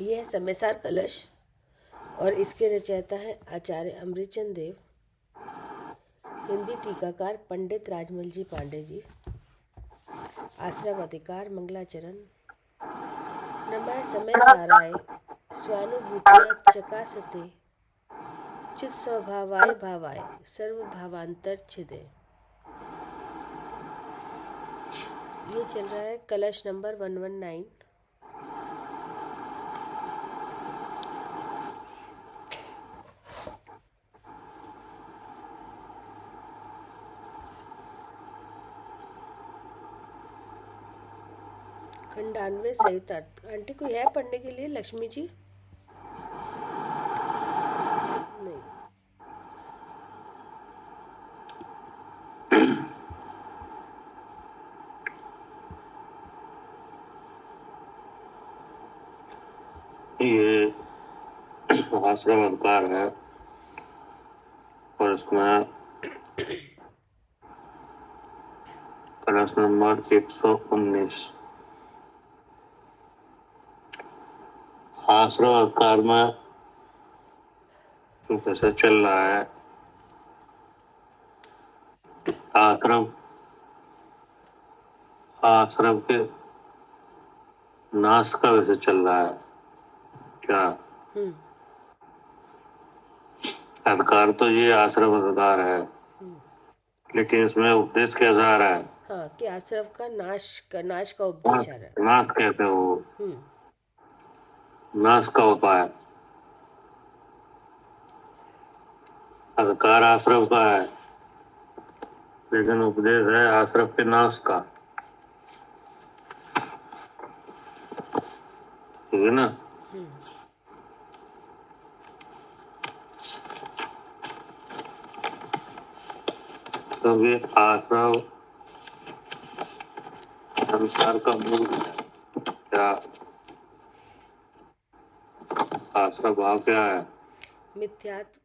ये है समयसार कलश और इसके रचयिता हैं आचार्य अमृतचंद देव, हिंदी टीकाकार पंडित राजमल जी पांडे जी, आश्रम अधिकार मंगलाचरण। नमः समय साराय स्वानुभूतियाँ चकासते, चित स्वभावाय भावाय सर्व भावांतर छिदे। ये चल रहा है कलश नंबर 119। खंडानवे सहित अर्थ। आंटी कोई है पढ़ने के लिए? लक्ष्मी जी नहीं। ये आश्रम अधिकार है और इसमें कलश नंबर 119। आश्रम अधिकार में कैसे चल रहा है? आश्रम के नाश का वैसे चल रहा है क्या? अधिकार तो ये आश्रम अधिकार है, लेकिन इसमें उपदेश क्या जा रहा है? हाँ, कि आश्रम का नाश का उपदेश आ रहा है। नाश कहते हो, नाश का उपाय। अधिकार आश्रम का है, लेकिन उपदेश है आश्रम के नाश का। ठीक है ना? तो ये आश्रम संसार का मूल क्या? आश्रम भाव क्या है? मिथ्यात्व,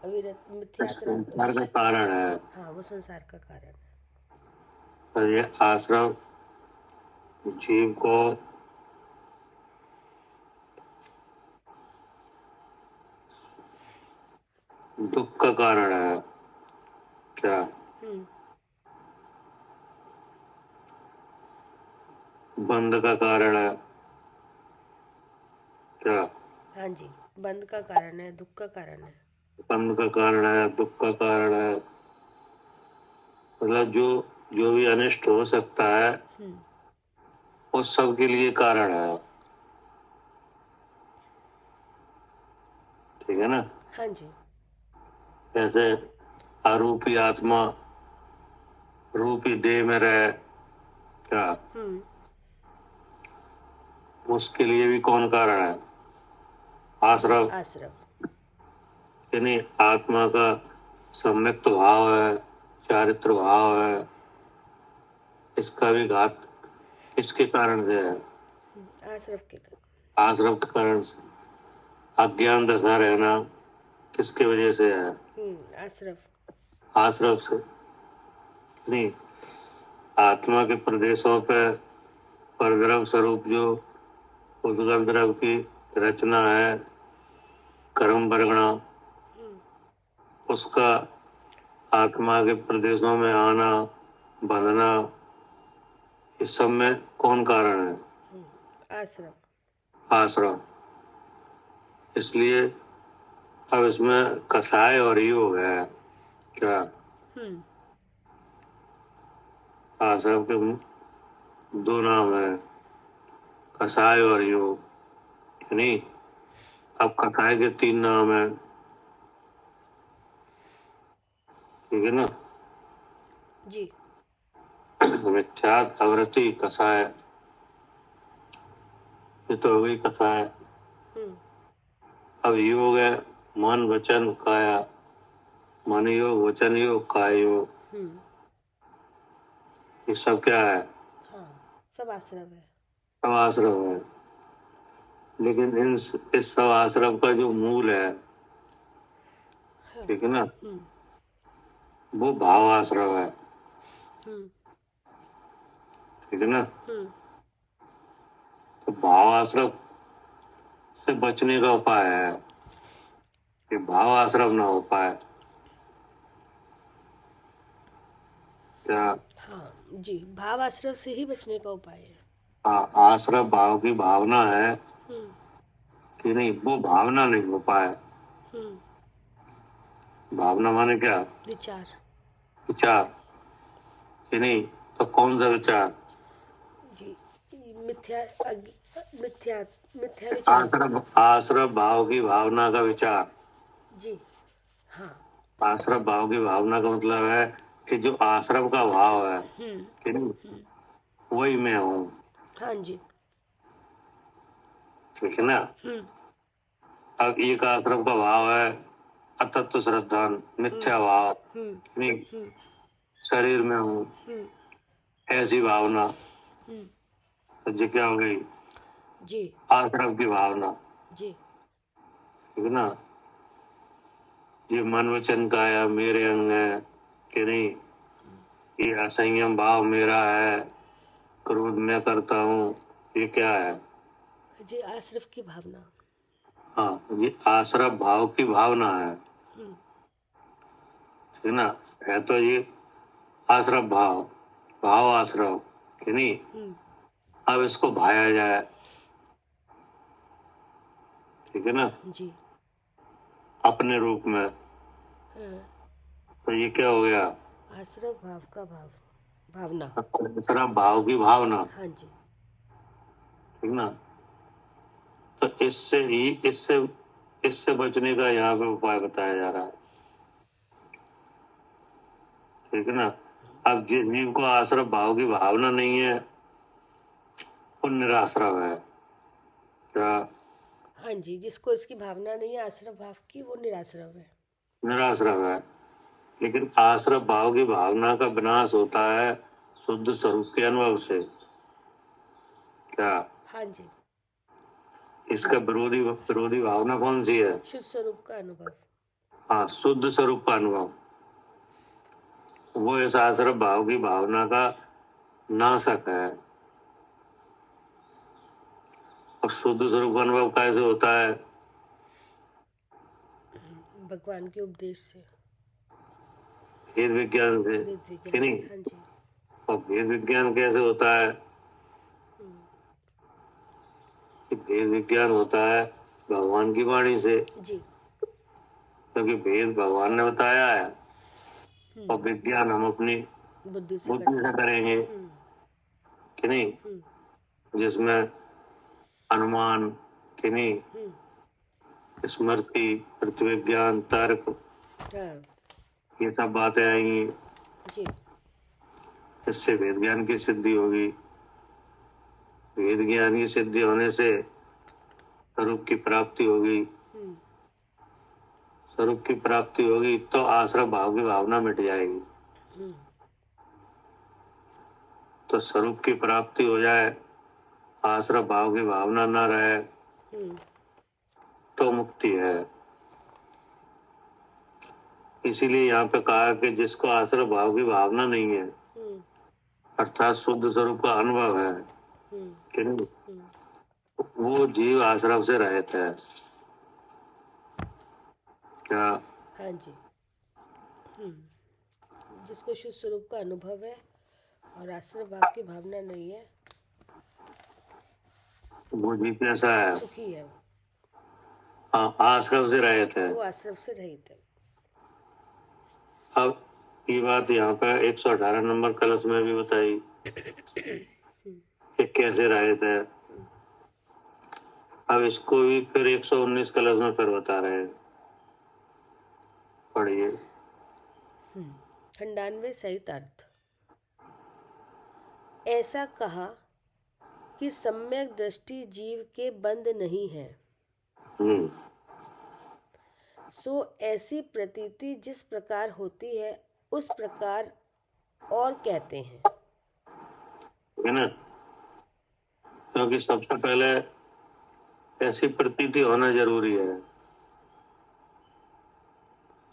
अविरत मिथ्यात्व संसार का कारण है। हाँ, वो संसार का कारण है। तो ये आश्रम जीव को दुख का कारण है क्या? बंध का कारण है क्या? हाँ जी, बंध का कारण है, दुख का कारण है। बंध का कारण है, दुख का कारण है। मतलब जो भी अनिष्ट हो सकता है उस सब के लिए कारण है। ठीक है ना? हाँ जी। जैसे आरूपी आत्मा रूपी देह में रहे क्या, उसके लिए भी कौन कारण है? आश्रम। यानी आत्मा का सम्यक्त भाव है, चारित्र भाव है, इसका भी घात किसके कारण से है? आश्रम के कारण। आश्रम के कारण से। अज्ञान दशा रहना किसके वजह से है? आश्रम से। नहीं, आत्मा के प्रदेशों पे परद्रव स्वरूप जो उद्गल द्रव की रचना है, कर्म वर्गणा, उसका आत्मा के प्रदेशों में आना, बंधना, इस सब में कौन कारण है? आश्रम। इसलिए अब इसमें कसाय और योग है क्या? आश्रम के दो नाम है, कसाय और योग। यानी अब कसाय के 3 नाम है। ठीक है ना? जी। मिथ्यात्व, अवृत्ति, कसाय। ये तो हो गई कसाय। अब योग है मन वचन काया। मन योग, वचन योग, काय योग। ये सब क्या है? हाँ, सब आश्रम है। सब आश्रम है, लेकिन इस सब आश्रम का जो मूल है, ठीक है ना, वो भाव आश्रम है। ठीक है ना? तो भाव आश्रम से बचने का उपाय है कि भाव आश्रम ना हो पाए। क्या? हाँ जी, भाव आश्रय से ही बचने का उपाय है। आश्रम भाव की भावना है हम्म कि नहीं, वो भावना नहीं हो पाए। हम्म भावना माने क्या? विचार। विचार। कि नहीं, तो कौन सा विचार? जी, मिथ्या मिथ्या मिथ्या विचार। आश्रम भाव की भावना का विचार। जी हाँ। आश्रम भाव की भावना का मतलब है कि जो आश्रम का भाव है, कि नहीं, वही मैं हूँ। हाँ जी। ठीक है ना? हम्म अब एक आश्रम का भाव है अतत्व श्रद्धा, मिथ्या भाव, हम्म नहीं, शरीर में हूँ, हम्म ऐसी भावना। हम्म तो ये क्या हो गई? जी आश्रम की भावना। जी ठीक है ना? ये मन वचन काया मेरे अंग है, कि नहीं, ये असंयम भाव मेरा है, क्रोध मैं करता हूँ, ये क्या है? जी, आश्रफ की भावना। हाँ, ये आश्रम भाव की भावना है। ठीक है ना? है तो ये आश्रम भाव, भाव आश्रम, कि नहीं। अब इसको भाया जाए, ठीक है ना, जी अपने रूप में, हाँ, तो ये क्या हो गया? आश्रफ भाव का भावना। आश्रम भाव की भावना। हाँ जी। ठीक ना? तो इससे इससे बचने का यहाँ पे उपाय बताया जा रहा है। ठीक है ना? अब जिस जीव को आश्रम भाव की भावना नहीं है, वो निराश्रम है। क्या? हाँ जी, जिसको इसकी भावना नहीं है आश्रफ भाव की, वो निराश्रव है। निराश्रम है। लेकिन आश्रम भाव की भावना का विनाश होता है शुद्ध स्वरूप के अनुभव से। क्या? हाँ जी, इसका विरोधी विरोधी भावना कौन सी है? शुद्ध स्वरूप का अनुभव। हाँ, शुद्ध स्वरूप का अनुभव। वो इस आश्रम भाव की भावना का नाशक है। और शुद्ध स्वरूप का अनुभव कैसे होता है? भगवान के उपदेश से, भेद विज्ञान से, वेद कि विज्ञान नहीं। से। हाँ जी। और भेद विज्ञान कैसे होता है? कि भेद विज्ञान होता है भगवान की वाणी से, जी क्योंकि भेद भगवान ने बताया है, और विज्ञान हम अपनी बुद्धि से बुद्धि करते से हैं। करेंगे, कि नहीं, जिसमें अनुमान, कि नहीं, स्मृति, प्रतिविज्ञान, तर्क, हाँ ये सब बातें आएंगी। जी। इससे वेद ज्ञान की सिद्धि होगी। वेद ज्ञान की सिद्धि होने से स्वरूप की प्राप्ति होगी। स्वरूप की प्राप्ति होगी तो आश्रम भाव की भावना मिट जाएगी। तो स्वरूप की प्राप्ति हो जाए, आश्रम भाव की भावना न रहे, तो मुक्ति है। इसीलिए यहाँ पे कहा कि जिसको आश्रम भाव की भावना नहीं है, अर्थात शुद्ध स्वरूप का अनुभव है, कि नहीं, वो जीव आश्रम से रहित है। क्या? हाँ जी। जिसको शुद्ध स्वरूप का अनुभव है और आश्रय भाव की भावना नहीं है, वो जीव कैसा है? सुखी है। हाँ, आश्रम से रहित है। वो आश्रम से रहित है। अब ये बात यहाँ पर 118 नंबर कलश में भी बताई कि कैसे रहित है। अब इसको भी फिर 119 कलश में फिर बता रहे हैं, पढ़िए। 98 सहित अर्थ। ऐसा कहा कि सम्यक दृष्टि जीव के बंद नहीं है, हम्म सो ऐसी प्रतीति जिस प्रकार होती है उस प्रकार और कहते हैं। है ना? क्योंकि सबसे पहले ऐसी प्रतीति होना जरूरी है।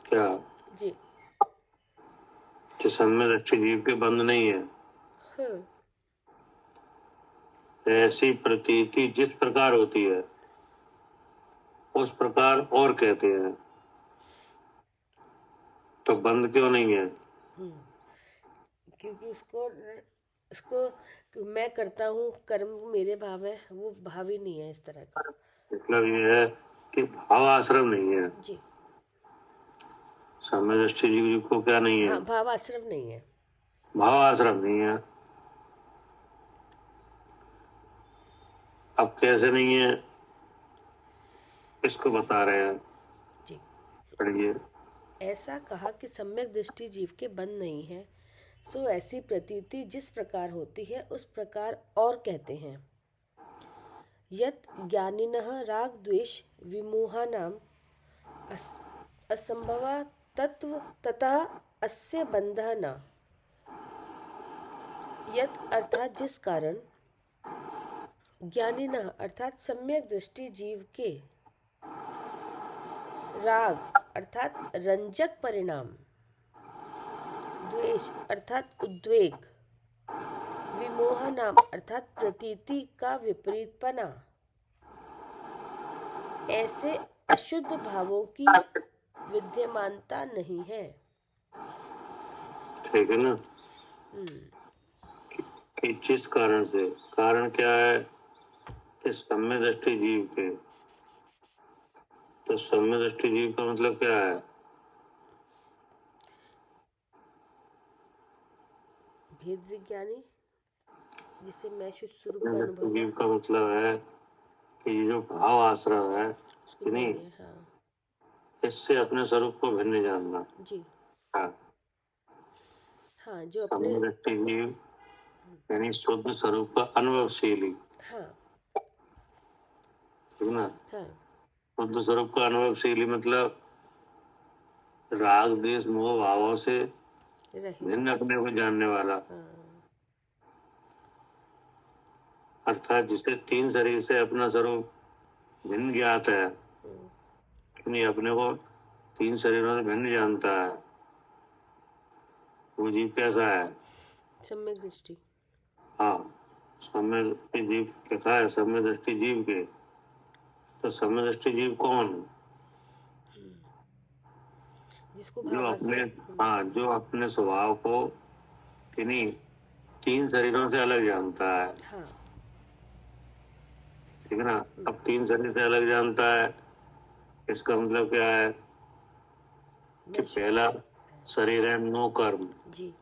क्या? जी कि सम्यक दृष्टि जीव के बंद नहीं है। हाँ ऐसी प्रतीति जिस प्रकार होती है, उस प्रकार और कहते हैं। तो बंद क्यों नहीं है? क्योंकि उसको मैं करता हूँ, कर्म मेरे भाव है, वो भाव ही नहीं है इस तरह का। मतलब ये है कि भाव आश्रम नहीं है। जी साम्य दृष्टि जीव को क्या नहीं है? हाँ, भाव आश्रम नहीं है। भाव आश्रम नहीं है। अब कैसे नहीं है इसको बता रहे हैं, जी पढ़िए। ऐसा कहा कि सम्यक दृष्टि जीव के बंद नहीं है, सो ऐसी प्रतीति जिस प्रकार होती है उस प्रकार और कहते हैं। यत ज्ञानिनः राग द्वेष विमोहानाम असंभवा तत्व ततः अस्य बंधः न। यत अर्थात जिस कारण, ज्ञानिनः अर्थात सम्यक दृष्टि जीव के, राग अर्थात रंजक परिणाम, द्वेष अर्थात उद्वेग, विमोह नाम अर्थात प्रतीति का विपरीतपना, ऐसे अशुद्ध भावों की विद्यमानता नहीं है। ठीक है ना? कि जिस कारण से, कारण क्या है कि सम्य दृष्टि जीव के, तो सम्य दृष्टि जीव का मतलब क्या है? भेद विज्ञानी, जिसे मैं शुद्ध स्वरूप का सम्य दृष्टि अनुभव जीव है, का मतलब है कि ये जो भाव आश्रय है उसको कि नहीं, नहीं है। हाँ इससे अपने स्वरूप को भिन्न जानना। जी हाँ, हाँ, जो अपने सम्य दृष्टि जीव यानी शुद्ध स्वरूप का अनुभवशीली, हाँ ठीक ना? हाँ शुद्ध स्वरूप का अनुभवशीली मतलब राग द्वेष मोह भावों से रहित। भिन्न अपने को जानने वाला, हाँ अर्थात जिसे तीन शरीर से अपना स्वरूप भिन्न ज्ञात है, कि नहीं, अपने को तीन शरीरों से भिन्न जानता है, वो जीव कैसा है? सम्यक दृष्टि। हाँ, सम्य दृष्टि जीव कैसा है? सम्य दृष्टि जीव के, तो सम्य दृष्टि जीव कौन? जिसको जो भावाश्रय। अपने, हाँ, जो अपने स्वभाव को कि नहीं तीन शरीरों से अलग जानता है, हाँ ठीक है ना? अब तीन शरीर से अलग जानता है, इसका मतलब क्या है कि मैं पहला शरीर है नो कर्म, जी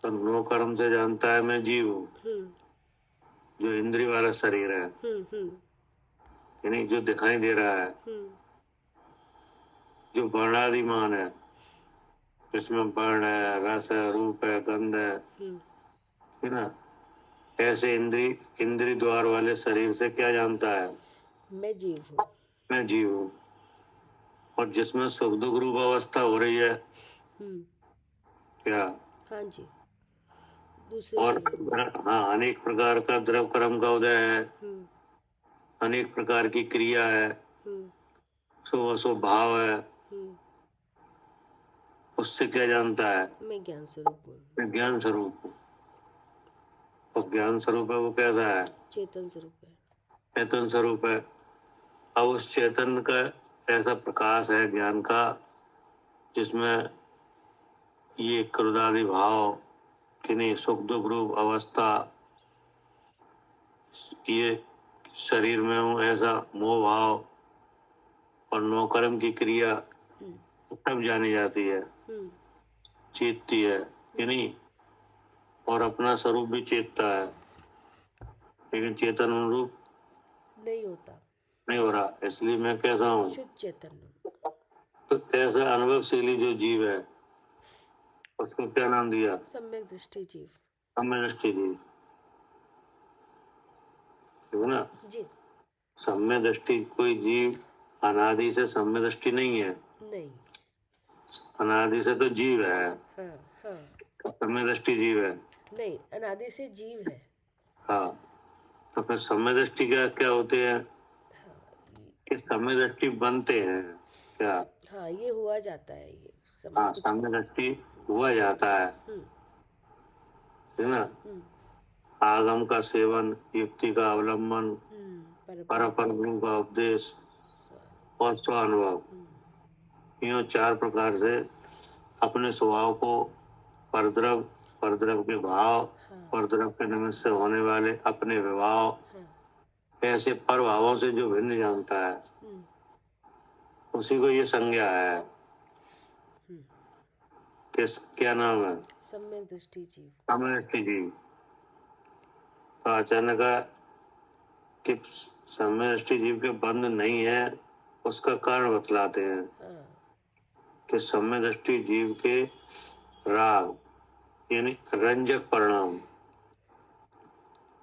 तो नो कर्म से जानता है मैं जीव हूँ, जो इंद्रिय वाला शरीर है, यानी जो दिखाई दे रहा है, जो वर्णादिमान है, जिसमें वर्ण है, रस है, रूप है, गंध है, ठीक ना? ऐसे इंद्रिय द्वार वाले शरीर से क्या जानता है? मैं जीव हूँ। मैं जीव हूँ। और जिसमें सुख दुख रूप अवस्था हो रही है, क्या? हाँ जी, दूसरे और शरीर। हाँ, अनेक प्रकार का द्रव कर्म का उदय है, अनेक प्रकार की क्रिया है, शुभ अशुभ भाव है, उससे क्या जानता है? मैं ज्ञान स्वरूप हूँ। मैं ज्ञान स्वरूप हूँ। और ज्ञान स्वरूप है वो कैसा है? चेतन स्वरूप है। चेतन स्वरूप है। अब उस चेतन का ऐसा प्रकाश है ज्ञान का, जिसमें ये क्रोधादि भाव कि नहीं सुख दुख रूप अवस्था, ये शरीर में हूँ ऐसा मोह भाव और नो कर्म की क्रिया सब जानी जाती है, चेतती है कि नहीं, और अपना स्वरूप भी चेतता है, लेकिन चेतन अनुरूप नहीं होता, नहीं हो रहा, इसलिए मैं कैसा हूँ? शुद्ध चेतन हूँ। तो ऐसा अनुभवशीली जो जीव है उसको क्या नाम दिया? सम्यक दृष्टि जीव। सम्य दृष्टि जीव, ठीक है ना? जी सम्य दृष्टि कोई जीव अनादि से सम्य दृष्टि नहीं है, नहीं। अनादि से तो जीव है, हाँ हाँ सम्य दृष्टि जीव है। नहीं, अनादि से जीव है। हाँ, तो फिर सम्य दृष्टि क्या क्या होते हैं कि सम्य दृष्टि बनते हैं क्या? हाँ, ये हुआ जाता है, ये सब हाँ, कुछ। सम्य दृष्टि हुआ जाता है, ठीक है ना? आगम का सेवन, युक्ति का अवलंबन, पर पर गुरु का उपदेश, और स्वानुभव, यूं 4 प्रकार से अपने स्वभाव को परद्रव, परद्रव के भाव, परद्रव के निमित्त से होने वाले अपने विभाव, ऐसे प्रभावों से जो भिन्न जानता है उसी को ये संज्ञा है। क्या नाम है? सम्यक दृष्टि जीव। सम्यक दृष्टि जीव। तो अचानक कि सम्यक दृष्टि जीव के बंध नहीं है, उसका कारण बतलाते हैं कि सम्यक दृष्टि जीव के राग यानी रंजक परिणाम,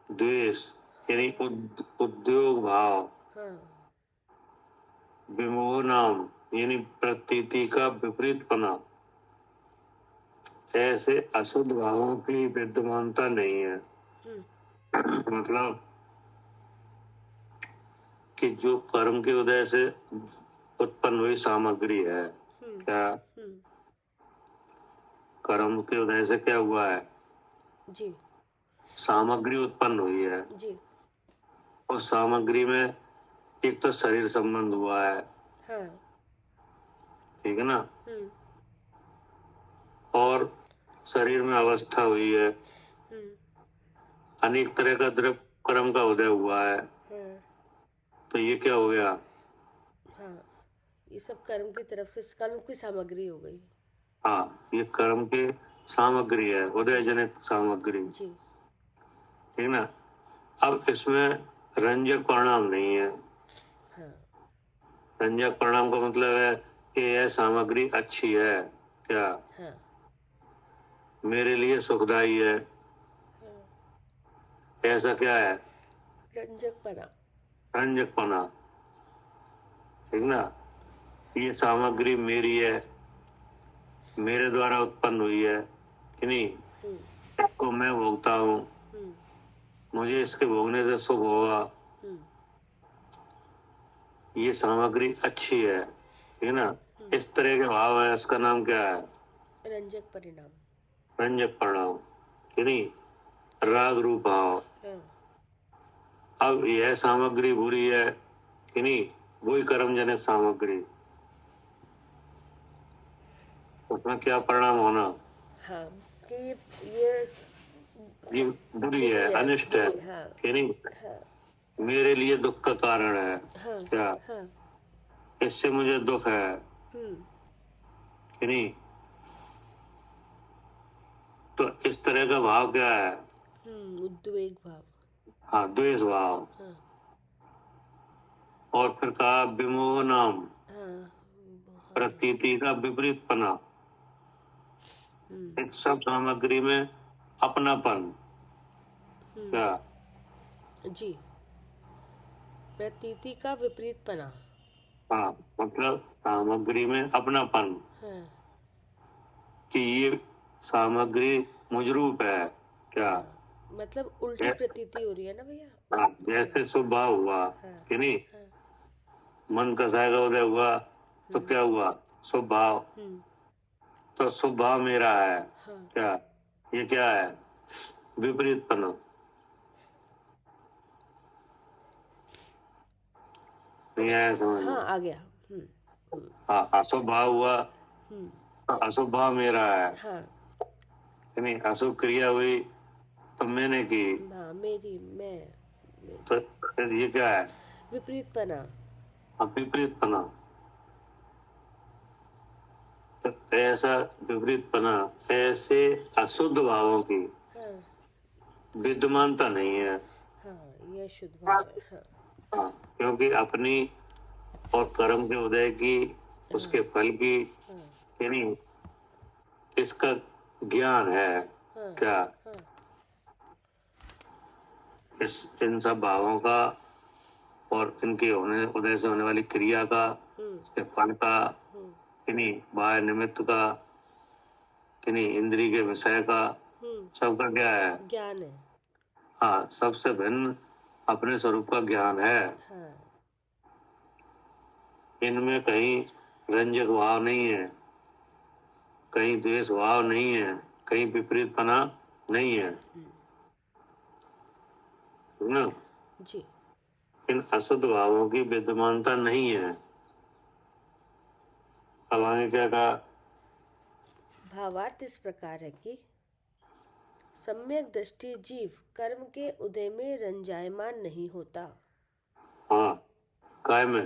द्वेष यानी उद्योग भाव, विमोह नाम यानी प्रतीति का विपरीतपना, ऐसे अशुद्ध भावों की विद्यमानता नहीं है। मतलब कि जो कर्म के उदय से उत्पन्न हुई सामग्री है, क्या कर्म के उदय से क्या हुआ है जी? सामग्री उत्पन्न हुई है जी। और सामग्री में एक तो शरीर संबंध हुआ है, ठीक है ना, और शरीर में अवस्था हुई है, अनेक तरह का द्रव्य कर्म का उदय हुआ है। तो ये क्या हो गया? ये सब कर्म की तरफ से कर्म की सामग्री हो गई। हाँ, ये कर्म की सामग्री है, उदय जनित सामग्री, जी। ठीक ना। अब इसमें रंजक परिणाम नहीं है। रंजक परिणाम का मतलब है कि यह सामग्री अच्छी है, क्या मेरे लिए सुखदायी है, ऐसा क्या है? रंजकपना। रंजकपना, ठीक ना। ये सामग्री मेरी है, मेरे द्वारा उत्पन्न हुई है कि नहीं, इसको मैं भोगता हूँ, मुझे इसके भोगने से सुख होगा, ये सामग्री अच्छी है, ठीक ना। इस तरह के भाव है, इसका नाम क्या है? रंजक परिणाम, रंजक परिणाम, कि नहीं, राग रूप भाव। अब यह सामग्री बुरी है कि नहीं, वही कर्म जनित सामग्री, उसमें क्या परिणाम होना? हाँ, कि ये बुरी है, अनिष्ट है, कि नहीं, मेरे लिए दुख का कारण है, क्या इससे मुझे दुख है कि नहीं। तो इस तरह का भाव क्या है? उद्वेग भाव। हाँ, द्वेष भाव। और फिर कहा विमोह नाम, प्रतीति का विपरीतपना, इस सब सामग्री में अपनापन, क्या? जी, प्रतीति का विपरीतपना। हाँ, मतलब सामग्री में अपनापन, कि ये सामग्री मुजरूप है, क्या? मतलब उल्टी प्रतीति हो रही है ना भैया। हाँ, जैसे शुभ भाव हुआ कि नहीं, मन कसाय का उदय हुआ तो क्या हुआ? शुभ भाव। तो शुभ भाव मेरा है, क्या? ये क्या है? विपरीतपना। नहीं आया समझ में? हाँ, आ गया। हाँ, अशुभ भाव हुआ, अशुभ भाव मेरा है, नहीं, अशुभ क्रिया हुई तो मैंने की, मेरी, मैं, तो ये क्या है? विपरीतपना। विपरीतपना। तो ऐसा विपरीतपना, ऐसे अशुद्ध भावों की विद्यमानता नहीं है। यह शुद्ध भाव है। क्योंकि अपनी और कर्म के उदय की, उसके फल की, यानी इसका ज्ञान है, क्या? इन सब भावों का और इनके उदय से होने वाली क्रिया का, इसके फल का, यानी बाह्य निमित्त का, यानी इंद्रिय के विषय का, सबका क्या है? ज्ञान है। हाँ, सबसे भिन्न अपने स्वरूप का ज्ञान है। इनमें कहीं रंजक भाव नहीं है, कहीं द्वेष भाव नहीं है, कहीं विपरीतपना नहीं है, ना। जी। इन अशुद्ध भावों की विद्यमानता नहीं है, अब आगे क्या कहा? भावार्थ इस प्रकार है कि सम्यक दृष्टि जीव कर्म के उदय में रंजायमान नहीं होता। हाँ, काय में?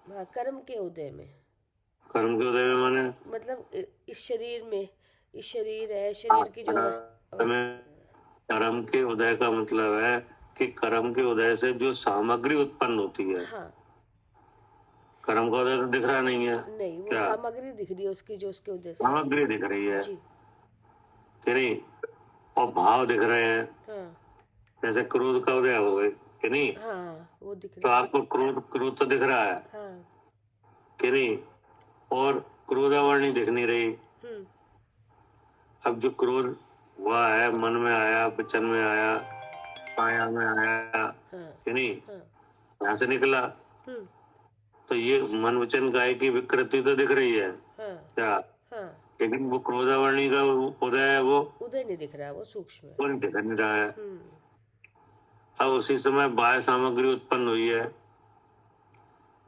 हाँ, कर्म के उदय में, कर्म के उदय में माने मतलब इस शरीर में, इस शरीर है, शरीर की जो में कर्म के उदय का मतलब है कि कर्म के उदय से जो सामग्री उत्पन्न होती है। हाँ, कर्म का उदय तो दिख रहा नहीं है। नहीं, वो क्या सामग्री दिख रही है उसकी, जो उसके उदय से सामग्री दिख रही है जी। कि नहीं? और भाव दिख रहे हैं, हाँ जैसे क्रोध का उदय हो गए कि नहीं? हाँ, वो दिख तो रहा है। आपको क्रोध क्रोध तो दिख रहा है हाँ। कि नहीं? और क्रोधावरणी दिख नहीं रही। हम्म। अब जो क्रोध हुआ है, मन में आया, वचन में आया, काया में आया हाँ कि नहीं? हाँ। यहाँ से निकला। हम्म। तो ये मन वचन काय की विकृति तो दिख रही है हाँ क्या? हाँ, लेकिन वो क्रोधावरणी का उदय है, वो उदय नहीं दिख रहा है, वो सूक्ष्म है। नहीं दिख नहीं रहा है। हम्म। अब उसी समय बाह्य सामग्री उत्पन्न हुई है,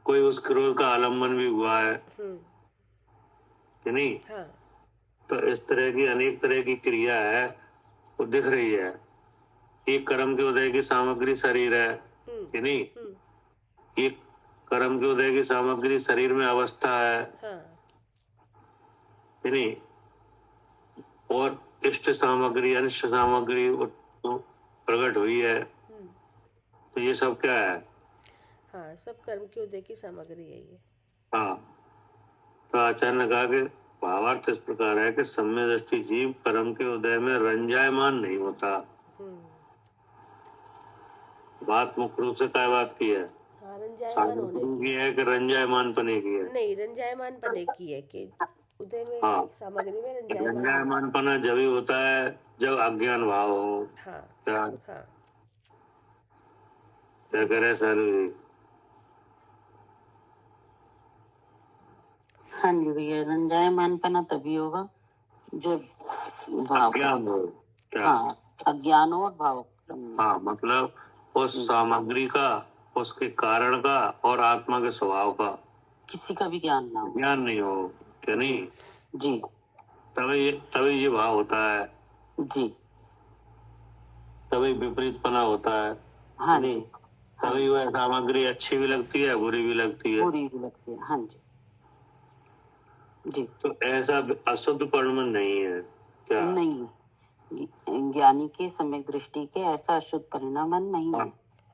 कोई उस क्रोध का आलम्बन भी हुआ है हम्म। कि नहीं? हाँ। तो इस तरह की अनेक तरह की क्रिया है, वो दिख रही है। एक कर्म के उदय की सामग्री शरीर है कि नहीं? हम्म। एक कर्म के उदय की सामग्री शरीर में अवस्था है हाँ। कि नहीं? और इष्ट सामग्री अनिष्ट सामग्री प्रकट हुई है। तो ये सब क्या है? हाँ, सब कर्म के उदय की सामग्री है ये। हाँ, तो आचार्य ने कहा कि भावार्थ इस प्रकार है कि सम्य दृष्टि जीव कर्म के उदय में रंजायमान नहीं होता। बात मुख्य रूप से क्या बात की है? हाँ, रंजायमान होने सामग्री की की है कि रंजायमान पने की है? नहीं, रंजायमान पने की है कि उदय में हाँ, सामग्री में रंजायमान रंजायमान पना जब ही होता है जब अज्ञान भाव हो। हाँ क्या हाँ। क्या करे सारू जी? हाँ जी भैया, रंजायमानपना तभी होगा जब भाव अज्ञान हो। क्या? हाँ, अज्ञान और भाव क्रम में। हाँ, मतलब उस सामग्री का, उसके कारण का और आत्मा के स्वभाव का किसी का भी ज्ञान ना हो। ज्ञान नहीं हो क्या? नहीं, जी तभी ये भाव होता है, जी। तभी विपरीतपना होता है। हाँ नहीं, जी, तभी वह सामग्री अच्छी भी लगती है, बुरी भी लगती है। बुरी भी लगती है। हाँ जी जी। तो ऐसा अशुद्ध परिणाम नहीं है क्या? नहीं, ज्ञानी के सम्यक दृष्टि के ऐसा अशुद्ध परिणाम नहीं है।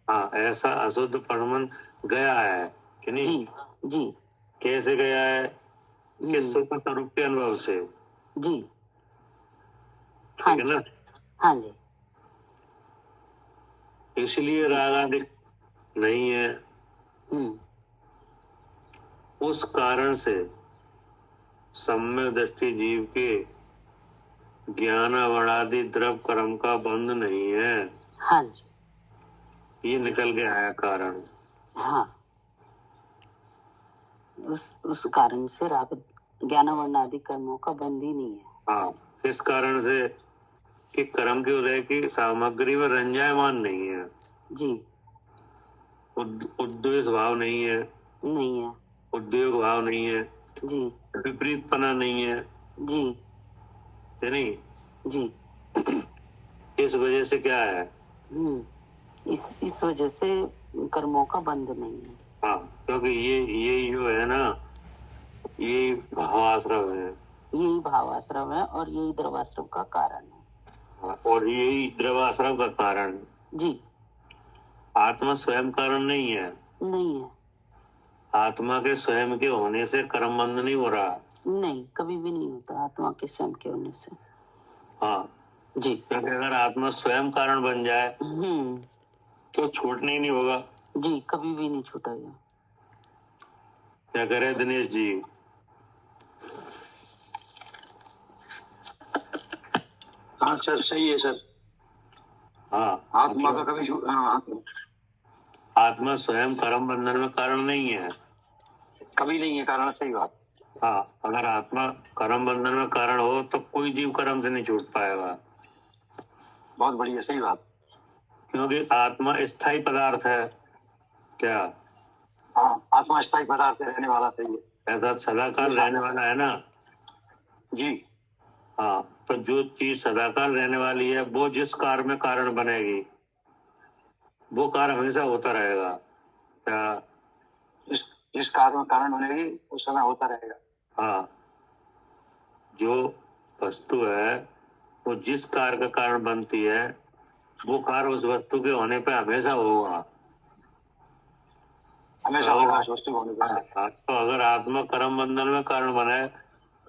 हाँ, ऐसा अशुद्ध परिणाम गया है कि नहीं? जी जी। कैसे गया है? किस सुख स्वरूप के अनुभव से? जी हाँ ठीक है ना? जी हाँ जी। इसलिए राग आदि नहीं है। उस कारण से सम्यक दृष्टि जीव के ज्ञान वर्णादि द्रव कर्म का बंध नहीं है। हाँ जी। ये निकल के आया कारण। हाँ, उस कारण से राग ज्ञान वर्ण आदि कर्मों का बंध ही नहीं है। हाँ, इस कारण से कि कर्म के उदय की सामग्री में रंजायमान नहीं है। जी। उद्वेष भाव नहीं है, नहीं है। उद्योग भाव नहीं है, जी विपरीतपना नहीं है जी कि नहीं? जी। इस वजह से क्या है? इस वजह से कर्मों का बंध नहीं है। हाँ, क्योंकि ये जो है ना, ये भावाश्रम है। यही भावाश्रम है और यही द्रवाश्रम का कारण है। और यही द्रवाश्रम का कारण। जी। आत्मा स्वयं कारण नहीं है। नहीं है। आत्मा के स्वयं के होने से कर्म बंध नहीं हो रहा। नहीं, कभी भी नहीं होता आत्मा के स्वयं के होने से। हाँ जी। क्योंकि अगर आत्मा स्वयं कारण बन जाए तो छूटने ही नहीं होगा। जी, कभी भी नहीं छूटेगा। क्या करे दिनेश जी? हाँ सर, सही है सर। हाँ, आत्मा का कभी आत्मा स्वयं कर्म बंधन में कारण नहीं है। कभी नहीं है कारण, सही बात। हाँ, अगर आत्मा कर्म बंधन में कारण हो तो कोई जीव कर्म से नहीं छूट पाएगा। बहुत बढ़िया, सही बात। क्योंकि आत्मा स्थायी पदार्थ है। क्या? हाँ, आत्मा स्थायी पदार्थ से रहने वाला, सही है। ऐसा सदाकाल रहने वाला है ना। जी हाँ, तो जो चीज सदाकाल रहने वाली है वो जिस कार में कारण बनेगी वो कार हमेशा होता रहेगा। क्या? जिस कार्य में कारण बनेगी वो सदा होता रहेगा। हाँ, जो वस्तु है वो जिस कार का कारण बनती है वो कार उस वस्तु के होने पे हमेशा होगा। हमेशा होगा उस वस्तु होने पर। हाँ, तो अगर आत्मा कर्म बंधन में कारण बने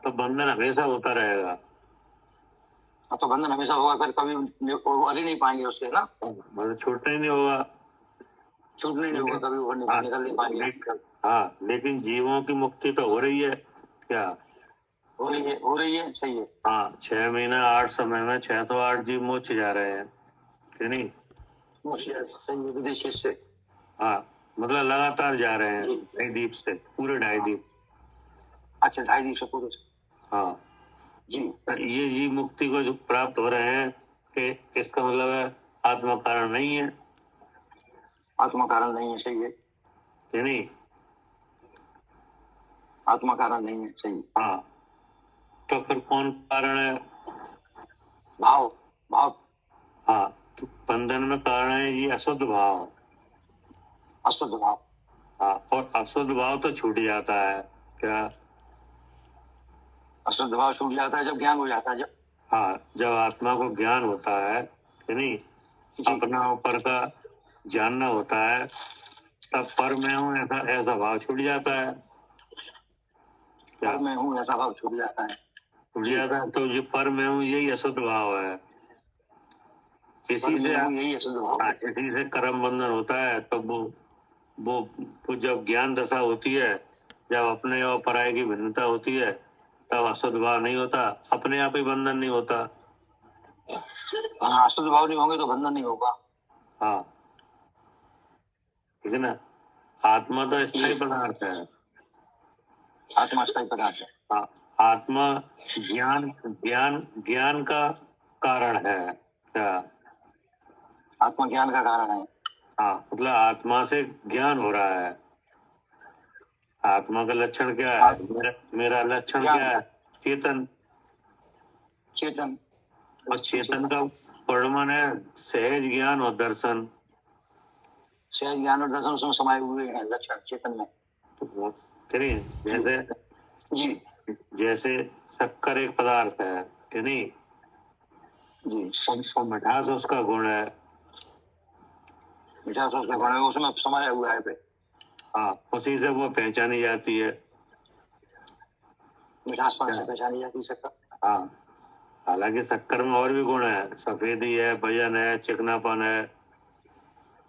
तो बंधन हमेशा होता रहेगा। हाँ, तो बंधन हमेशा होगा, फिर कभी उभर ही नहीं पाएंगे उससे ना। मतलब छूटना ही नहीं होगा। छूटने नहीं होगा, कभी उभर हाँ, निकल नहीं पाएंगे। हाँ, लेकिन जीवों की मुक्ति तो हो रही है। क्या? हो रही है, सही है। हाँ, 6 महीना 8 समय में 6 तो 8 जीव मोक्ष जा रहे हैं कि नहीं। सही है, विदेशी से। हाँ, मतलब लगातार जा रहे हैं ढाई द्वीप से, पूरे ढाई द्वीप। अच्छा, 2.5 से पूरे। हाँ जी ये जीव मुक्ति को जो प्राप्त हो रहे हैं कि इसका मतलब है आत्मा कारण नहीं है आत्मा कारण नहीं है, सही है। कि नहीं। आत्मा कारण नहीं है, सही। हाँ, तो फिर कौन कारण है? भाव भाव हाँ, तो बंधन में कारण है ये अशुद्ध भाव। अशुद्ध भाव। हाँ, और अशुद्ध भाव तो छूट जाता है। क्या? अशुद्ध भाव छूट जाता है जब ज्ञान हो जाता है। जब हाँ, जब आत्मा को ज्ञान होता है कि नहीं, अपना ऊपर का जानना होता है, तब पर मैं हूँ ऐसा ऐसा भाव छूट जाता है। क्या? पर मैं हूँ ऐसा भाव छूट जाता है। छूट जाता है, तो ये पर मैं हूँ यही अशुद्ध भाव है। इसी से यही अशुद्ध भाव। हाँ, इसी से कर्म बंधन होता है। तो वो जब ज्ञान दशा होती है, जब अपने और पराये की भिन्नता होती है, तब अशुद्ध भाव नहीं होता, अपने आप ही बंधन नहीं होता। हाँ, अशुद्ध भाव नहीं होंगे तो बंधन नहीं होगा। हाँ, ठीक है ना। आत्मा तो स्थायी पदार्थ है। आत्मा स्थायी पदार्थ है। हाँ, आत्मा ज्ञान ज्ञान ज्ञान का कारण है। क्या? आत्मा ज्ञान का कारण है। हाँ, मतलब आत्मा से ज्ञान हो रहा है। आत्मा का लक्षण क्या है? मेरा लक्षण क्या है? चेतन। चेतन। और चेतन का परिमाण है सहज ज्ञान और दर्शन। सहज ज्ञान और दर्शन उसमें समाये हुए हैं लक्षण चेतन में। तो करिए जैसे जी जैसे शक्कर एक पदार्थ है कि नहीं, जी। और मिठास उसका गुण है। मिठास उसका गुण है, उसमें समाया हुआ है पे। हाँ, उसी से वो पहचानी जाती है। मिठास पान से पहचानी जाती है शक्कर। हाँ, हालांकि शक्कर में और भी गुण है, सफेदी है, वजन है, चिकनापन है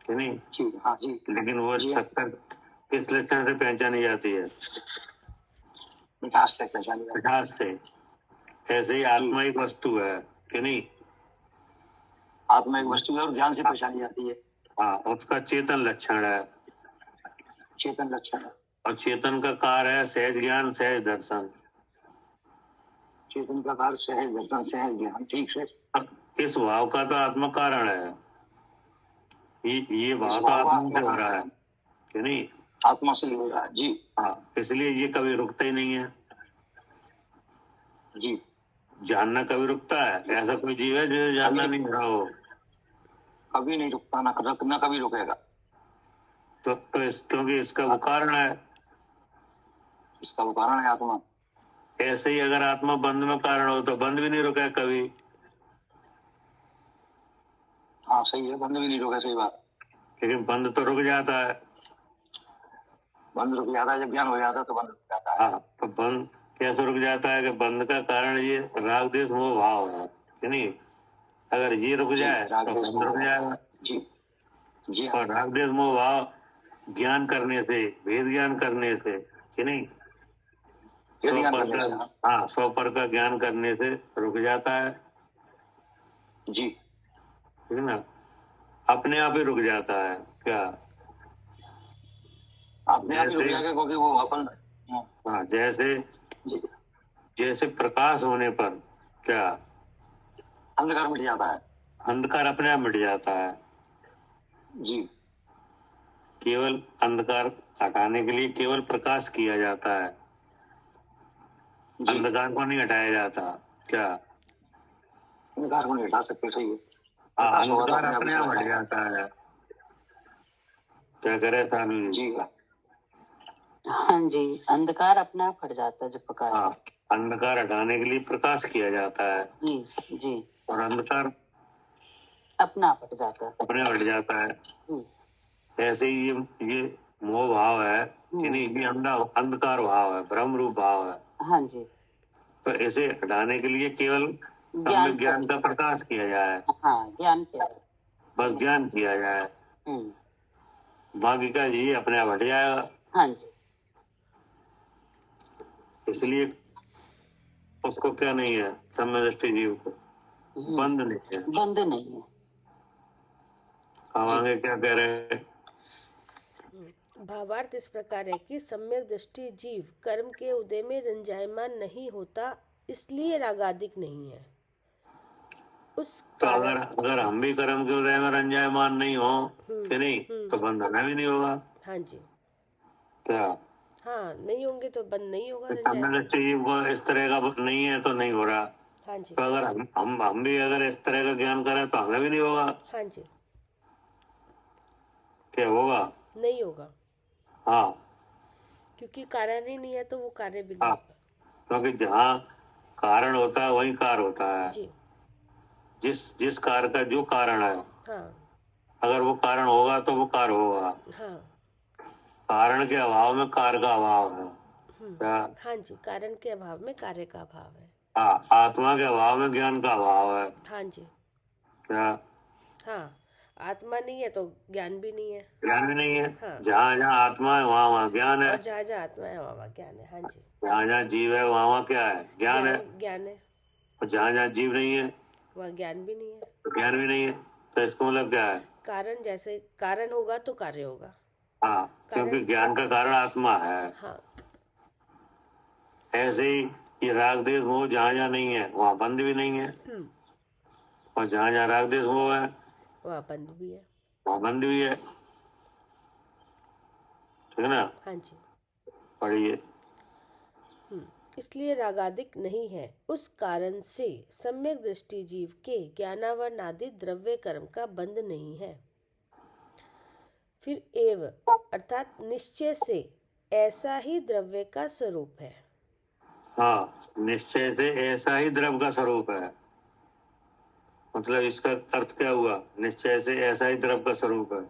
कि नहीं। जी हाँ जी। लेकिन वो शक्कर किस लक्षण से पहचानी जाती है? मिठास से पहचानी जाती है। मिठास से। ऐसे ही आत्मा एक वस्तु है कि नहीं। आत्मा एक वस्तु है और ज्ञान से पहचानी जाती है। हाँ, उसका चेतन लक्षण है। चेतन लक्षण है। और चेतन का कार्य है सहज ज्ञान सहज दर्शन। चेतन का कार्य सहज दर्शन सहज ज्ञान। ठीक से। इस भाव का तो आत्मा कारण है। ये भाव तो आत्मा से हो रहा है कि नहीं। आत्मा से हो रहा है। जी हाँ, इसलिए ये कभी रुकता ही नहीं है। जी। जानना कभी रुकता है? ऐसा कोई जीव है जो जानना नहीं रहा हो? कभी नहीं रुकता, ना कभी रुकेगा। तो क्योंकि इसका वो कारण है। इसका वो कारण है आत्मा। ऐसे ही अगर आत्मा बंद में कारण हो तो बंद भी नहीं रुका कभी। हाँ सही है, बंद भी नहीं रुका, सही बात। लेकिन बंद तो रुक जाता है। बंद रुक जाता है जब ज्ञान हो जाता है, तो बंद रुक जाता है। हाँ, तो बंद कैसे रुक जाता है कि बंद का कारण ये राग द्वेष मोह भाव है कि नहीं। अगर ये रुक जाए तो बंद रुक जाएगा। जी जी। और राग द्वेष मोह भाव ज्ञान करने से, भेद ज्ञान करने से कि नहीं, 100 पर का ज्ञान करने से रुक जाता है। जी ठीक है ना। अपने आप ही रुक जाता है। क्या? अपने आप ही रुक जाएगा, क्योंकि वो अपन। हाँ, जैसे प्रकाश होने पर क्या अंधकार मिट जाता है। अंधकार अपने आप मिट जाता है। जी। केवल अंधकार हटाने के लिए केवल प्रकाश किया जाता है जी। अंधकार को नहीं हटाया जाता क्या? अंधकार को नहीं हटा सकते, सही है। हाँ, प्रकाश होगा तो अंधकार अपने आप हट हट जाएगा। जाता है। क्या करे सानू जी? जी हाँ जी, अंधकार अपने आप हट जाता है जब प्रकाश हाँ, है। अंधकार हटाने के लिए प्रकाश किया जाता है जी जी, और अंधकार अपना आप हट जाता है। अपने हट जाता है। जी ऐसे ही ये मोह भाव है कि नहीं, ये अंधकार भाव है, भ्रम रूप भाव है। हाँ जी, तो इसे हटाने के लिए केवल ज्ञान सम्यक ज्ञान का प्रकाश किया जाए, हाँ, ज्ञान क्या है? बस ज्ञान किया जाए, बाकी का ये अपने आप हट जाएगा। हाँ जी, इसलिए उसको क्या नहीं है, सम्यक दृष्टि जीव को बंद नहीं है। बंद नहीं है। हम आगे क्या कह रहे हैं? भावार्थ इस प्रकार है कि सम्यक दृष्टि जीव कर्म के उदय में रंजायमान नहीं होता, इसलिए रागादिक नहीं है। उस तो कारण अगर हम भी कर्म के उदय में रंजायमान नहीं हो कि नहीं, तो बंधना भी नहीं होगा हाँ जी, क्या? हाँ, नहीं होंगे तो बंद नहीं होगा सम्यक रंजायमान। दृष्टि जीव को इस तरह का नहीं है तो नहीं हो रहा। हाँ जी, तो अगर हम भी अगर इस तरह का ज्ञान करें तो हमें भी नहीं होगा। हाँ जी, क्या होगा? नहीं होगा, हाँ, क्योंकि कारण ही नहीं है तो वो कार्य भी नहीं हाँ, होगा। क्योंकि जहाँ कारण होता है वहीं कार होता है। जी, जिस कार का जो कारण है, हाँ, अगर वो कारण होगा तो वो कार होगा। हाँ, कारण के अभाव में कार का अभाव है क्या? हाँ जी, कारण के अभाव में कार्य का अभाव है। हाँ, आत्मा के अभाव में ज्ञान का अभाव है हाँ जी, क्या? हाँ, आत्मा नहीं है तो ज्ञान भी नहीं है। ज्ञान भी नहीं है। हाँ। जहाँ जहाँ आत्मा है वहाँ वहाँ ज्ञान है, और जहाँ जहाँ आत्मा है वहाँ वहाँ ज्ञान है। हाँ जी, जहाँ जहाँ जीव है वहाँ वहाँ क्या है? ज्ञान है। ज्ञान है, और जहाँ जहाँ जीव नहीं है वह ज्ञान भी नहीं है। तो ज्ञान भी नहीं है। तो इसका मतलब क्या है? कारण जैसे कारण होगा तो कार्य होगा। हाँ, क्योंकि ज्ञान का कारण आत्मा है। हाँ, ऐसे ही ये राग देश मोह जहाँ जहाँ नहीं है वहाँ बंद भी नहीं है, और जहाँ जहाँ राग देश मोह है वह बंद भी है। वहाँ बंद भी है। ठीक है ना? हाँ जी, पढ़िए। इसलिए रागादिक नहीं है। उस कारण से सम्यक दृष्टि जीव के ज्ञानावरण आदि द्रव्य कर्म का बंध नहीं है। फिर एव अर्थात निश्चय से ऐसा ही द्रव्य का स्वरूप है। हाँ, निश्चय से ऐसा ही द्रव्य का स्वरूप है। मतलब इसका अर्थ क्या हुआ? निश्चय से ऐसा ही द्रव्य का स्वरूप है।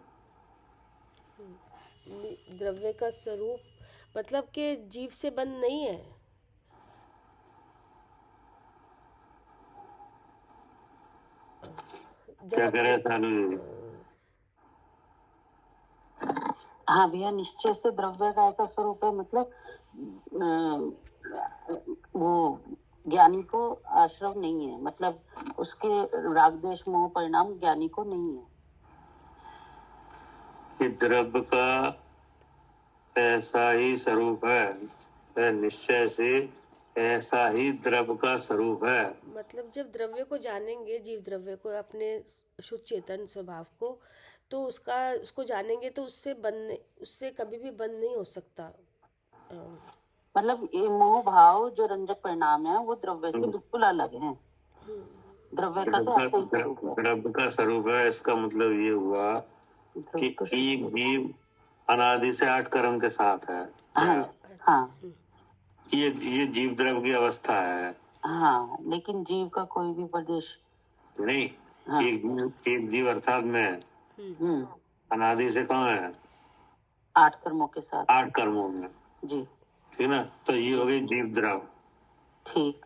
द्रव्य का स्वरूप मतलब कि जीव से बंध नहीं है। क्या करे सानू जी? हाँ भैया, निश्चय से द्रव्य का ऐसा स्वरूप है, मतलब वो ज्ञानी को आश्रव नहीं है, मतलब उसके राग द्वेष मोह परिणाम ज्ञानी को नहीं है। कि द्रव्य का ऐसा ही स्वरूप है, निश्चय से ऐसा ही द्रव्य का स्वरूप है। मतलब जब द्रव्य को जानेंगे, जीव द्रव्य को, अपने शुद्ध चेतन स्वभाव को, तो उसको जानेंगे तो उससे कभी भी बंद नहीं हो सकता। मतलब ये मोह भाव जो रंजक परिणाम है वो द्रव्य से बिल्कुल अलग है। द्रव्य का तो ऐसा ही स्वरूप है। द्रव्य का स्वरूप है, इसका मतलब ये हुआ कि एक जीव अनादि से 8 कर्म के साथ है। हाँ हाँ ये जीव द्रव्य की अवस्था है। हाँ, लेकिन जीव का कोई भी प्रदेश नहीं, हाँ। एक जीव अर्थात मैं अनादि से कहाँ है? 8 कर्मों के साथ। 8 कर्मों में। जी, ठीक ना? तो ये हो गई जीव द्रव। ठीक।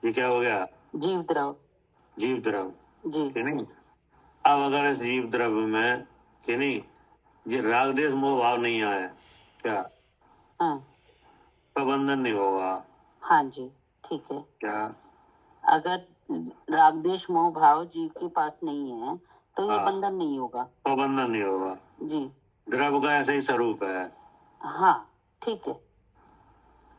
ये क्या हो गया? जीव द्रव। जीव द्रव। जी, ठीक नहीं? अब अगर इस जीव द्रव्य में कि नहीं ये राग देश मोह भाव नहीं आए क्या, हाँ तो बंधन नहीं होगा हाँ जी, ठीक है। क्या? अगर राग द्वेष मोह भाव जीव के पास नहीं है तो ये हाँ। बंधन नहीं होगा। तो बंधन नहीं होगा। जी, द्रव्य का ऐसा ही स्वरूप है। हाँ, ठीक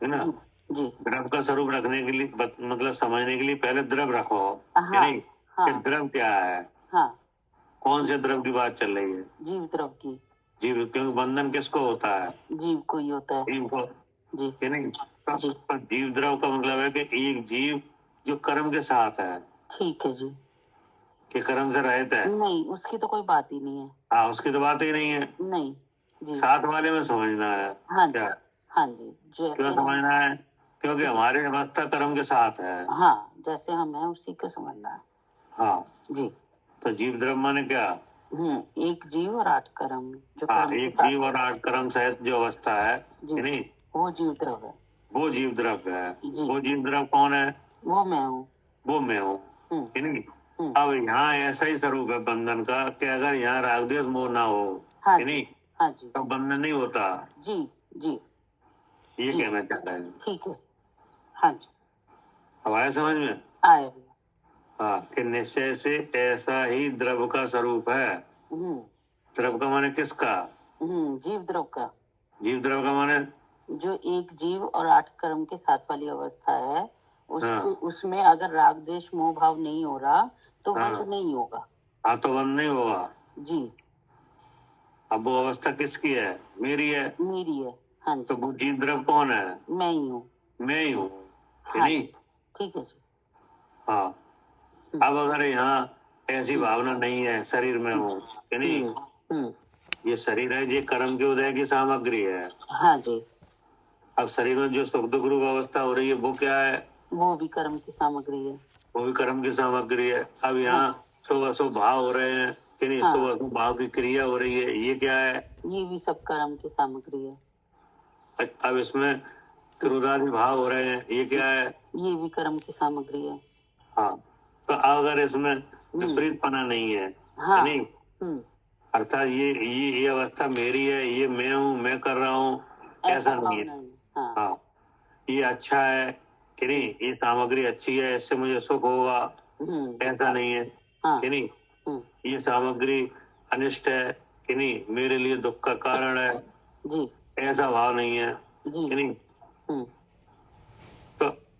है ना? जी। द्रव्य का स्वरूप रखने के लिए मतलब समझने के लिए पहले द्रव्य रखो कि हाँ नहीं कि द्रव्य क्या है, हाँ, कौन से द्रव्य की बात चल रही है? जीव द्रव की। जीव, क्योंकि बंधन किसको होता है? जीव को ही होता है। जीव को। जी, कि नहीं? जी पर जीव द्रव का मतलब है कि एक जीव जो कर्म के साथ है, ठीक है जी। कि कर्म से रहित है। नहीं, उसकी तो कोई बात ही नहीं है। हाँ, उसकी तो बात ही नहीं है। नहीं जी। साथ वाले में समझना है। हाँ जी, क्या हाँ जी, क्यों जैसे हम, समझना है? क्योंकि हमारी अवस्था कर्म के साथ है। हाँ, जैसे हम हैं उसी को समझना है हाँ, जी। तो जीव द्रव्य माने क्या? एक जीव और 8 कर्म जो हाँ, कर्म के एक साथ जीव और है। 8 कर्म सहित जो अवस्था है, जी, कि नहीं, वो जीव द्रव है। वो जीव द्रव्य है। जी। वो जीव द्रव्य कौन है? वो मैं हूँ। वो मैं हूँ, हम्म, कि नहीं। हम्म, अब यहाँ ऐसा ही स्वरूप है बंधन का कि अगर यहाँ राग द्वेष मोह ना हो, हाँ कि जी, नहीं, हाँ जी, तो बंधन नहीं होता। जी, जी, ये जी, कहना चाहता है। ठीक है, हाँ जी, अब आया समझ में? आया भैया। हाँ, कि निश्चय से ऐसा ही द्रव्य का स्वरूप है। हम्म, द्रव्य का माने किसका? जीव द्रव का, जीव द्रव्य का माने, जो एक जीव और 8 कर्म के साथ वाली अवस्था है, हाँ, उसमें अगर राग द्वेष मोह भाव नहीं हो रहा तो हाँ, बंध नहीं होगा। हाँ, तो बंध नहीं होगा। जी, अब वो अवस्था किसकी है? मेरी है। मेरी है। हाँ तो जी, वो जीव द्रव्य कौन है? मैं ही हूँ। मैं ही हूँ, कि हाँ नहीं। जी, ठीक है जी। हाँ, अब अगर यहाँ ऐसी भावना नहीं है, शरीर में हूँ, कि नहीं, हम्म, ये शरीर है, ये कर्म के उदय की सामग्री है। हाँ जी, अब शरीर में जो सुख दुख रूप अवस्था हो रही है, वो क्या है? वो भी कर्म की सामग्री है। वो भी कर्म की सामग्री है। अब यहाँ हाँ, शुभ अशुभ भाव हो रहे हैं, कि नहीं, हाँ, शुभ अशुभ भाव की क्रिया हो रही है, ये क्या है? ये भी सब कर्म की सामग्री है। अब इसमें क्रोधादि भाव हो रहे हैं, ये क्या है? ये भी कर्म की सामग्री है। हाँ, तो अगर इसमें विपरीतपना नहीं है, हाँ, नहीं, अर्थात ये अवस्था मेरी है, ये मैं हूँ, मैं कर रहा हूँ, ऐसा नहीं है। नहीं। हाँ, हाँ, ये अच्छा है, कि नहीं, ये सामग्री अच्छी है, इससे मुझे सुख होगा, ऐसा नहीं है, हाँ, कि नहीं। ये सामग्री अनिष्ट है, कि नहीं, मेरे लिए दुख का कारण है, जी, ऐसा भाव नहीं है, जी, कि नहीं।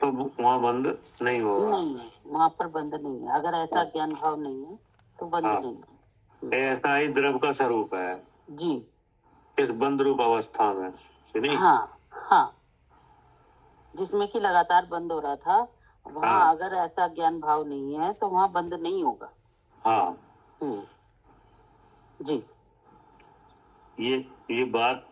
तो वहाँ बंद नहीं होगा। नहीं है, वहाँ पर बंध नहीं है। अगर ऐसा ज्ञान भाव नहीं है तो बंध हाँ, नहीं है। ऐसा ही द्रव्य का स्वरूप है जी, इस बंद रूप अवस्था में, कि नहीं। हाँ, हाँ, जिसमें कि लगातार बंद हो रहा था, वहाँ हाँ, अगर ऐसा ज्ञान भाव नहीं है तो वहाँ बंद नहीं होगा। हाँ, जी, ये बात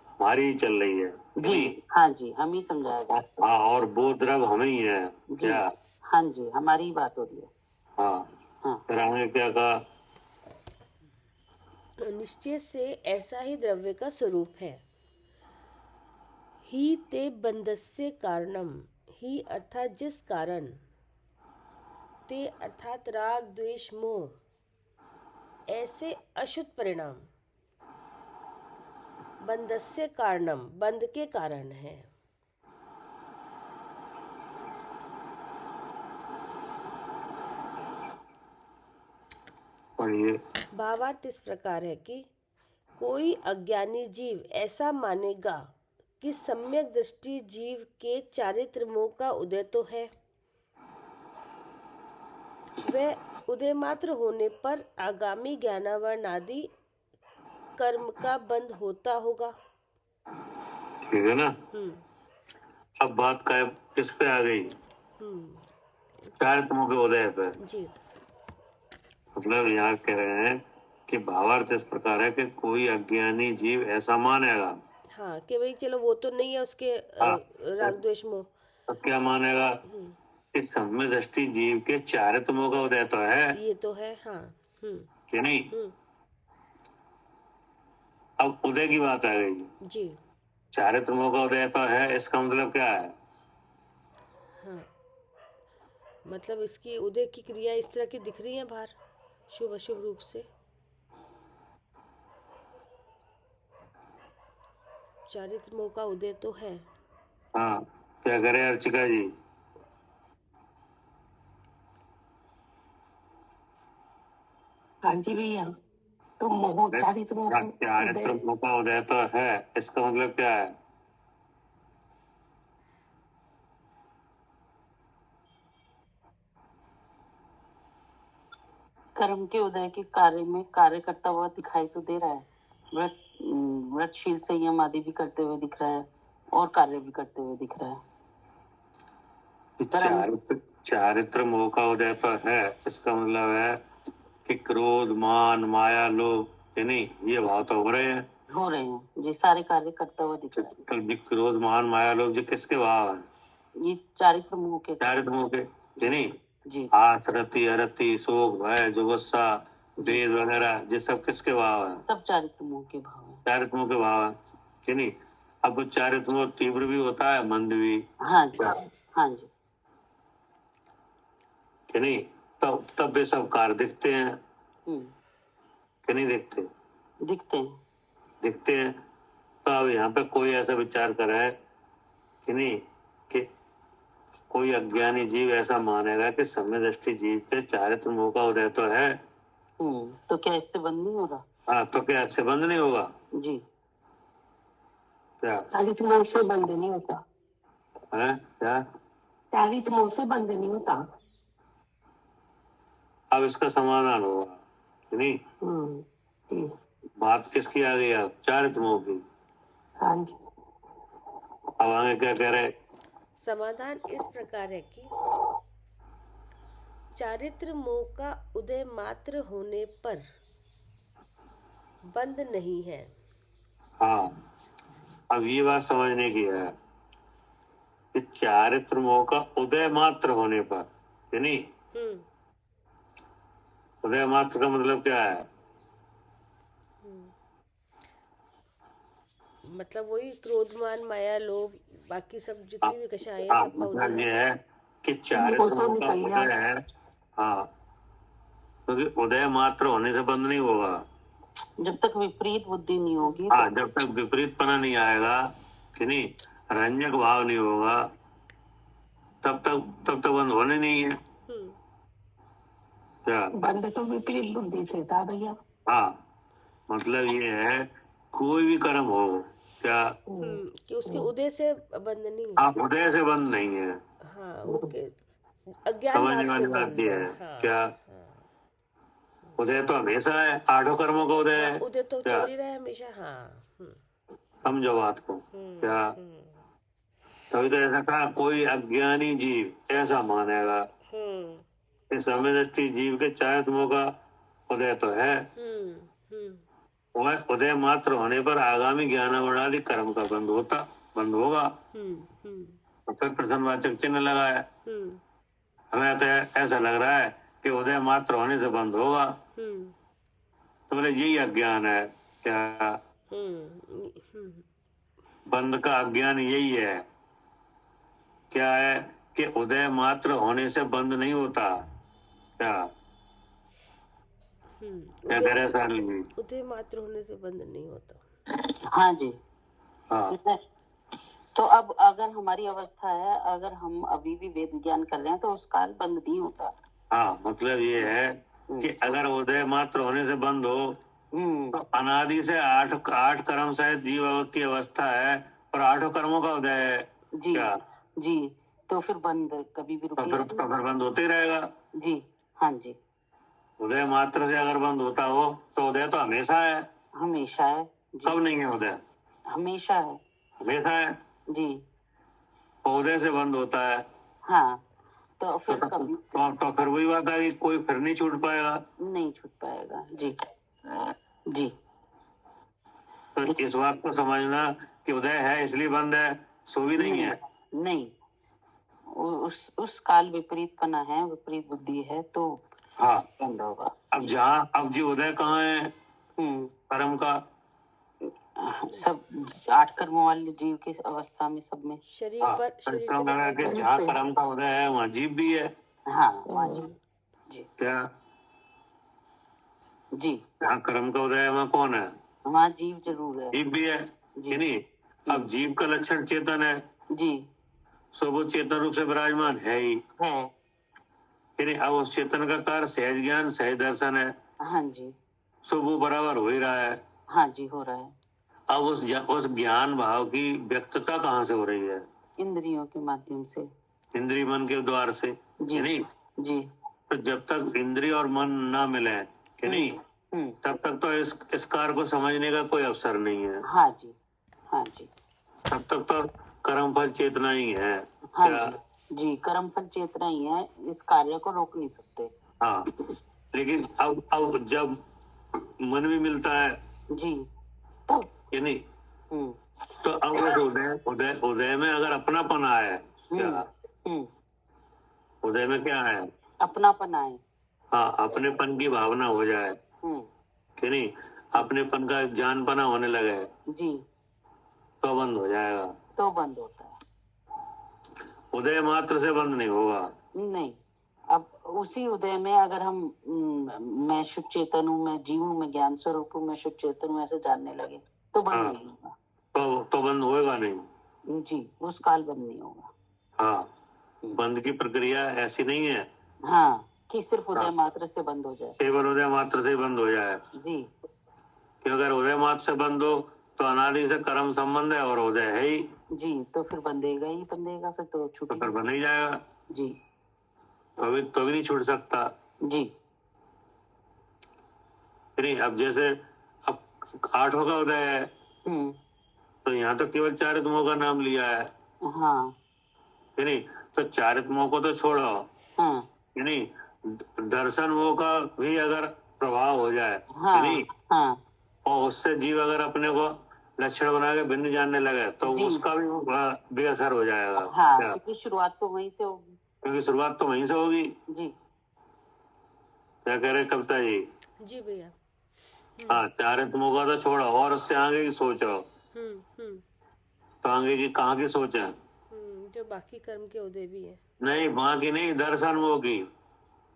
हमारी ही चल रही है, कि जी, नहीं। हाँ जी, हम ही समझाएगा। हाँ, और वो द्रव्य हम ही है, जी, क्या? हाँ जी, हमारी ही बात हो रही है। हाँ, हाँ, फिर हमने क्या कहा? निश्चय से ऐसा ही द्रव्य का स्वरूप है। ही ते बंधस्य कारणम, ही अर्थात जिस कारण, ते अर्थात राग द्वेष मोह, ऐसे अशुद्ध परिणाम, बंधस्य कारणम, बंध के कारण है। पढ़िए। भावार्थ इस प्रकार है कि कोई अज्ञानी जीव ऐसा मानेगा कि सम्यक दृष्टि जीव के चारित्र मोह का उदय तो है, वह उदय मात्र होने पर आगामी ज्ञानावरण आदि कर्म का बंध होता होगा। ठीक है ना। अब बात का किस पे आ गई? चारित्रों के उदय पे। जी, मतलब यहाँ कह रहे हैं कि भावार्थ इस प्रकार है कि कोई अज्ञानी जीव ऐसा मानेगा। हाँ, कि भाई चलो वो तो नहीं है उसके हाँ, राग द्वेष मोह। तो क्या मानेगा कि सम्यक दृष्टि जीव के चारित्रों का उदय तो है, ये तो है। हाँ, कि नहीं। अब उदय की बात आ गई। जी, चारित्रों का उदय तो है, इसका मतलब क्या है? हाँ, मतलब इसकी उदय की क्रिया इस तरह की दिख रही है बाहर, शुभ अशुभ रूप से। चारित्र मोह का उदय तो है। हाँ, क्या करे अर्चिका जी? हाँ जी भैया, तो मोह चारित्रों का चारित्रों का उदय तो है, इसका मतलब क्या है? कर्म के उदय के कार्य में कार्य करता हुआ दिखाई तो दे रहा है। व्रतशील संयम आदि भी करते हुए दिख रहा है। और कार्य भी करते हुए दिख रहा है। चारित्र मोह का उदय तो है, इसका मतलब है कि क्रोध, मान, माया, लोभ, नहीं, ये भाव तो हो रहे हैं जी, सारे कार्य करता हुआ दिख रहा है। तो क्रोध, मान, माया, लोभ, ये किसके भाव है? ये चारित्र मोह के नहीं, जी। आस, रति, अरति, शोक, भय, जुगुस्सा, द्वेष वगैरह, ये सब किसके भाव है? सब चारित्र मोह के भाव है। चारित्र मोह के भाव है, नहीं? अब चारित्र मोह तीव्र भी होता है, मंद भी। हाँ जी। कि नहीं? तब वे सब कार्य दिखते हैं कि नहीं दिखते? दिखते हैं। तो अब यहाँ पे कोई ऐसा विचार करे कि नहीं, कि कोई अज्ञानी जीव ऐसा मानेगा कि सम्यक दृष्टि जीव के चारित्र मोह का उदय तो है, तो क्या इससे बंद नहीं होगा? हाँ, तो क्या इससे बंद नहीं होगा? जी, क्या चारित्र मोह से बंद नहीं होता है? क्या चारित्र मोह से बंद नहीं होता? अब इसका समाधान होगा कि नहीं? जी। बात किसकी आ गई? अब चारित्र मोह की। हाँ जी। अब आगे क्या कह रहे? समाधान इस प्रकार है कि चारित्र मोह का उदय मात्र होने पर बंद नहीं है। हाँ, अब ये बात समझने की है कि चारित्र मोह का उदय मात्र होने पर, कि नहीं? उदय मात्र का मतलब क्या है? मतलब वही क्रोध, मान, माया, लोभ, बाकी सब जितनी भी कषाय हैं सबका मतलब उदय ये है। है कि चारित्र मोह का उदय है। हाँ, क्योंकि उदय मात्र होने से बंद नहीं होगा जब तक विपरीत बुद्धि नहीं होगी। हाँ, जब तक विपरीतपना नहीं आएगा, कि नहीं, रंजक भाव नहीं होगा, तब तक बंद होने नहीं है। क्या बंद तो विपरीत बुद्धि से था भैया। हाँ, मतलब ये है कोई भी कर्म हो, क्या कि उसके उदय से बंद नहीं है। आप उदय से बंद नहीं है। हाँ, उनके अज्ञान समझने भाव वाली से बात बंद ये है। है। हाँ, क्या उदय तो हमेशा है, आठों कर्मों का उदय है। उदय तो चल ही रहा है हमेशा। हाँ, समझो बात को। क्या तभी तो ऐसा कहा, कोई अज्ञानी जीव ऐसा मानेगा कि सम्यक दृष्टि जीव के चारित्र मोह का उदय तो है, वह उदय मात्र होने पर आगामी ज्ञानावरणादि कर्म का बंद होगा। तो फिर प्रश्नवाचक चिन्ह लगाया। हमें तो ऐसा लग रहा है कि उदय मात्र होने से बंद होगा। तो बोले यही अज्ञान है। क्या बंद का अज्ञान यही है? क्या है कि उदय मात्र होने से बंद नहीं होता। क्या क्या कह रहे सारी? उदय मात्र होने से बंद नहीं होता। हाँ जी। हाँ, तो अब अगर हमारी अवस्था है, अगर हम अभी भी वेद विज्ञान कर रहे हैं तो उस काल बंद नहीं होता। हाँ, मतलब ये है कि अगर उदय मात्र होने से बंद हो तो अनादि से आठ कर्म सहित जीव की अवस्था है और आठों कर्मों का उदय है। जी क्या जी, तो फिर बंद कभी भी रुकेगा तो फिर बंद होते ही रहेगा। जी। हाँ जी, उदय मात्र से अगर बंद होता हो तो उदय तो हमेशा है। हमेशा है जी। कब नहीं है उदय? हमेशा है। हमेशा है जी। उदय से बंद होता है। हाँ, तो फिर कभी तो फिर वही बात है कि कोई फिर नहीं छूट पाएगा। नहीं छूट पाएगा। जी जी। तो इस बात को समझना कि उदय है इसलिए बंद है, सो भी नहीं है। नहीं, उस काल विपरीतपना है, विपरीत बुद्धि है तो हाँ, बंद होगा। अब जी उदय कहाँ है कर्म का? सब 8 कर्मों वाले जीव की अवस्था में, सब में शरीर पर जहाँ कर्म का उदय है वहाँ जीव भी है। हाँ, वहाँ जीव जी। क्या जी, जहाँ कर्म का उदय है वहाँ कौन है? वहाँ जीव जरूर है। जीव भी है कि नहीं? अब जीव का लक्षण चेतन है जी, सो वो चेतन रूप से विराजमान है ही है। अब उस चेतन का कार्य सहज ज्ञान सहज दर्शन है। हाँ जी। सो वो बराबर हो ही रहा है। हाँ जी, हो रहा है। अब उस ज्ञान भाव की व्यक्तता कहाँ से हो रही है? इंद्रियों के माध्यम से, इंद्रिय मन के द्वार से। जी नहीं, जी। तो जब तक इंद्रिय और मन ना मिले कि नहीं, तब तक तो इस कार्य को समझने का कोई अवसर नहीं है। हाँ जी, हाँ जी। तब तक तो कर्म फल चेतना ही है। हाँ क्या? जी, कर्म फल चेतना ही है, इस कार्य को रोक नहीं सकते। हाँ, लेकिन अब जब मन भी मिलता है जी, तब कि नहीं, हम्म तो अब उस उदय उदय उदय में अगर अपनापन आए, क्या हम्म उदय में क्या है? अपनापन आए। हाँ, अपनेपन की भावना हो जाए कि नहीं, अपनेपन का जानपना होने लगे, जी, तो बंद हो जाएगा। तो बंद होता है। उदय मात्र से बंद नहीं होगा। नहीं, अब उसी उदय में अगर हम मैं शुद्ध चेतन हूँ, मैं जीव हूँ, मैं ज्ञान स्वरूप हूँ, मैं शुद्ध चेतन हूँ, ऐसे जानने लगे तो बंद हाँ। नहीं होगा। तो बंद होएगा नहीं। जी, उस काल बंद नहीं होगा। हाँ, बंद की प्रक्रिया ऐसी नहीं है। हाँ, कि सिर्फ उदय हाँ। मात्र से बंद हो जाए। केवल उदय मात्र से ही बंद हो जाए। जी, कि अगर उदय मात्र से बंद हो तो अनादि से कर्म संबंध है और उदय है ही, जी, तो फिर बंधेगा ही बंधेगा, फिर तो तो छूटेगा। फिर बन ही जाएगा। जी, तो भी नहीं छूट सकता। जी, नहीं, अब जैसे अब 8 का उदय है, तो यहाँ तो केवल चारित्मों का नाम लिया है हाँ, कि नहीं, तो चारित्मों को तो छोड़ो हाँ, कि नहीं, दर्शन मोह का भी अगर प्रभाव हो जाए कि हाँ, नहीं, हाँ, और उससे जीव अगर अपने को लक्षण बना के भिन्न जानने लगे तो जी। उसका भी बेअसर हो जाएगा। हाँ, क्या? क्योंकि शुरुआत तो वहीं से होगी। क्योंकि शुरुआत तो वहीं से होगी। जी, क्या कह रहे कविता जी? जी भैया। हाँ, चारित्मों का तो छोड़ो और उससे आगे की सोचो, हम्म तो आगे की कहाँ की सोच है? जो बाकी कर्म के उदय भी हैं। नहीं, वहां की नहीं, दर्शन मोह की।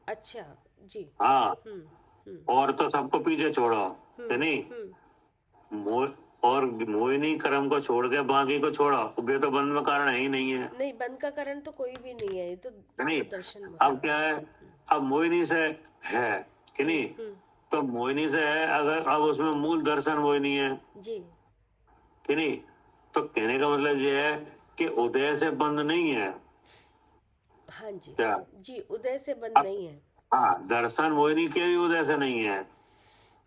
अच्छा, जी। हाँ, हम्म और तो सबको पीछे छोड़ो कि नहीं, मोह और मोहिनी कर्म को छोड़ के बाकी को छोड़ो, वे तो बंध में कारण है ही नहीं है। नहीं, बंद का कारण तो कोई भी नहीं है, ये तो नहीं, दर्शन अब क्या है, अब मोहिनी से है कि नहीं, तो मोहिनी से है, अगर अब उसमें मूल दर्शन मोहिनी है जी। कि नहीं, तो कहने का मतलब ये है कि उदय से बंद नहीं है। हाँ जी। क्या? जी, उदय से बंद नहीं है। हाँ, दर्शन मोहिनी के भी उदय से नहीं है।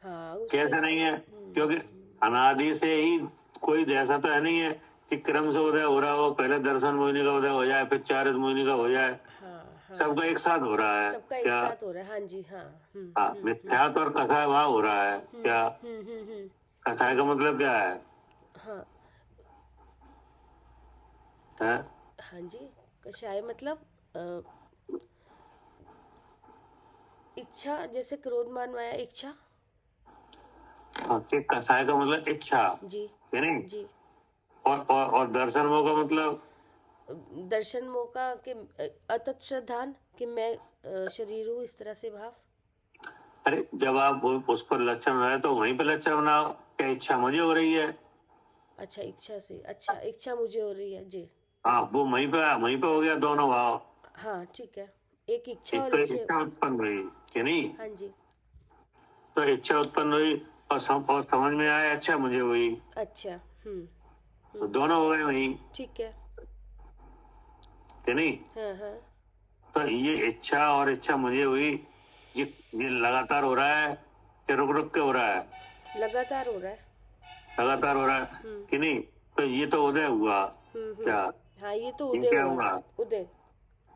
हाँ, कैसे नहीं है? क्योंकि अनादि से ही कोई जैसा तो है नहीं है कि क्रम से उदय हो रहा हो, पहले दर्शन मोहिनी का उदय हो जाए फिर चारित मोहिनी का हो जाए। सबका एक साथ हो रहा है। सबका एक क्या? साथ हो रहा है। हाँ जी, हाँ। हाँ, मिथ्यात्व और कसाय भाव हो रहा है। क्या? कसाय का मतलब क्या है? हाँ है? हाँ जी, कषाय मतलब इच्छा, जैसे क्रोध मान माया इच्छा। हाँ, कि कसाय का मतलब इच्छा जी है नहीं, जी। और दर्शन मोह का मतलब दर्शन मोह का कि अतत श्रद्धान कि मैं शरीर हूँ, इस तरह से भाव। अरे जब आप उस पर लक्षण बनाए तो वहीं पर लक्षण बनाओ, क्या इच्छा मुझे हो रही है? अच्छा, इच्छा से। अच्छा, इच्छा मुझे हो रही है जी। हाँ, वो वहीं पे हो गया दोनों भाव। हाँ, ठीक है। एक इच्छा एक और तो इच्छा। इच्छा उत्पन्न हुई कि नहीं, हाँ जी। तो इच्छा उत्पन्न हुई और समझ में आया अच्छा मुझे हुई, अच्छा। तो दोनों हो गए वहीं ठीक है। कि नहीं। हाँ हाँ। तो ये इच्छा और इच्छा मुझे हुई, ये लगातार हो रहा है कि रुक रुक के हो रहा है? लगातार हो रहा है। लगातार हो रहा है कि नहीं, तो ये तो उदय हुआ। क्या? हाँ, ये तो ये उदय क्या हुआ। हुआ? उदय।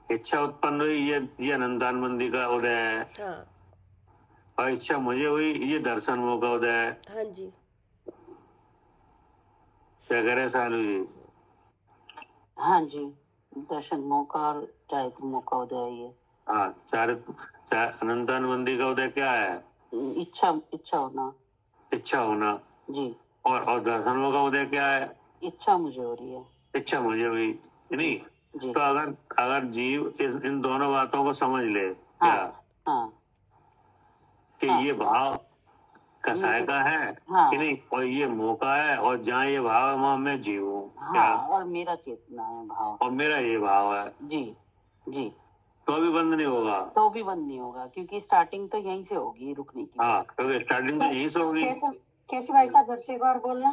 इच्छा उत्पन्न हुई, ये अनंतान बंदी का उदय है। हाँ और इच्छा मुझे हुई, ये दर्शन मोह का उदय है। हाँ जी। क्या कह रहे सालू जी? हाँ जी, दर्शन मोह का और चारित्र मोह का उदय है ये। हाँ, अनंतान बंदी का उदय क्या है? इच्छा होना। इच्छा होना। जी, और दर्शन मोह का उदय क्या है? इच्छा मुझे हो रही है। इच्छा मुझे हुई कि नहीं। जी, तो अगर जीव इन दोनों बातों को समझ ले, हाँ, क्या हाँ, कि हाँ। ये भाव कसाय का है हाँ, कि नहीं, और ये मोह का है, और जहाँ ये भाव है वहां मैं जीव हूँ। हाँ, क्या? और मेरा चेतना है भाव। और मेरा ये भाव है, जी, जी, तो भी बंद नहीं होगा। तो भी बंद नहीं होगा, क्योंकि स्टार्टिंग तो यहीं से होगी रुकने की। हाँ, क्योंकि स्टार्टिंग तो यहीं से होगी। कैसे भाई साहब, घर से एक बार बोलना।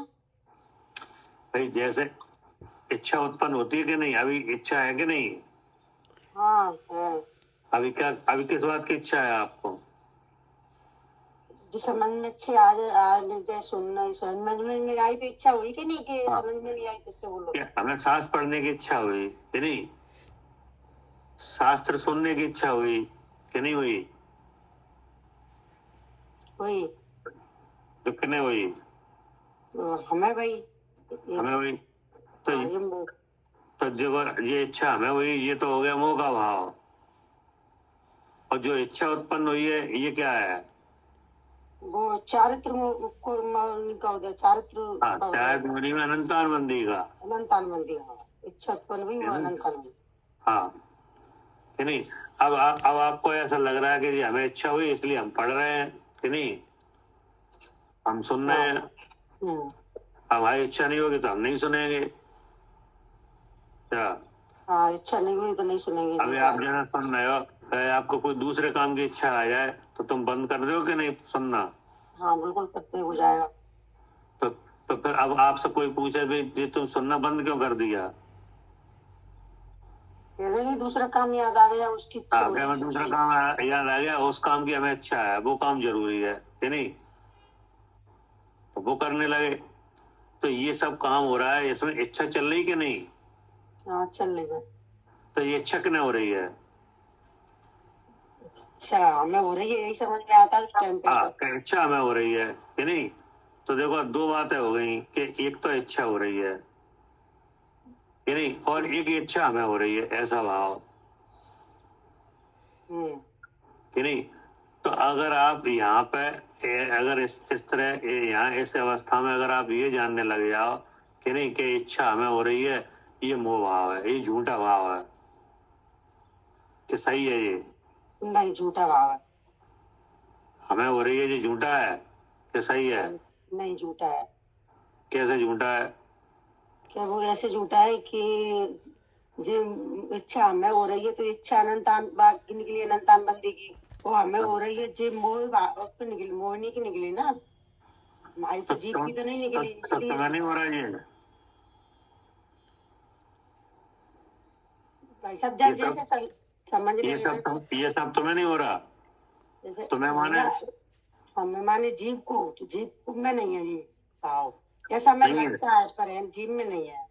भाई जैसे इच्छा उत्पन्न होती है कि नहीं, अभी इच्छा है कि नहीं? हाँ है। अभी किस बात की इच्छा है आपको? जो समझ में अच्छे आ जाए सुनना समझ में आई तो इच्छा हुई कि नहीं कि हाँ। समझ में नहीं आई किससे बोलो। क्या हमें शास्त्र पढ़ने की इच्छा हुई कि नहीं? शास्त्र सुनने की इच्छा हुई कि नहीं हुई? हुई तो कितने हुई? तो हमें भाई हमें हुई। तो हाँ, ये तो जो ये इच्छा हमें हुई, ये तो हो गया मोह का भाव। और जो इच्छा उत्पन्न हुई है, ये क्या है? वो चारित्र का उदय चारित्र हाँ, शायद मुनि में अनंतान बंदी का। अनंतान मंदिर। हाँ, इच्छा उत्पन्न हुई वो अनंतान मंदिर। हाँ कि नहीं? अब आपको ऐसा लग रहा है कि हमें इच्छा हुई इसलिए हम पढ़ रहे हैं कि नहीं? हम सुन रहे हैं। हमारी इच्छा नहीं होगी तो हम नहीं सुनेंगे। क्या? हाँ, इच्छा नहीं हुई तो नहीं सुनेंगे। अभी आप जैसा सुन रहे हो, आपको कोई दूसरे काम की इच्छा आ जाए तो तुम बंद कर दो कि नहीं सुनना? हाँ, बिल्कुल करते हो जाएगा। तो फिर अब आपसे कोई पूछे भी ये तुम सुनना बंद क्यों कर दिया? ही दूसरा काम याद आ गया उसकी इच्छा हाँ, हुई। क्या दूसरा काम याद आ गया, उस काम की हमें इच्छा है, वो काम जरूरी है कि नहीं? तो वो करने लगे। तो ये सब काम हो रहा है, इसमें इच्छा चल रही कि नहीं? हाँ, चल लेगा। तो ये इच्छा क्यों हो रही है? अच्छा, हमें हो रही है यही समझ में आता है टाइम पे। हाँ, इच्छा हमें हो रही है कि नहीं? तो देखो दो बातें हो गई कि एक तो इच्छा हो रही है कि नहीं, और एक इच्छा हमें हो रही है, ऐसा भाव कि नहीं? तो अगर आप यहाँ पे अगर इस तरह यहाँ इस अवस्था में अगर आप ये जानने लग जाओ कि नहीं कि इच्छा हमें हो रही है, ये मोह भाव है, ये झूठा भाव है कि सही है? ये नहीं, झूठा भाव है। हमें हो रही है, ये झूठा है कि सही है? नहीं, झूठा है। कैसे झूठा है? क्या वो ऐसे झूठा है कि जो इच्छा हमें हो रही है तो इच्छा अनंतान बाग की निकली अनंतान बंदी की, वो हमें हो रही है जो मोह पे निकली, मोहनी की निकली ना, हमारी तो जीव की तो नहीं निकली। इसलिए तुम्हें नहीं हो रहा ये? भाई सब जब जैसे समझ ये सब तुम्हें नहीं हो रहा? जैसे तुम्हें माने? हमें माने जीव को, तो जीव में नहीं है जीव भाव, ऐसा हमें लगता है, पर है जीव में नहीं है।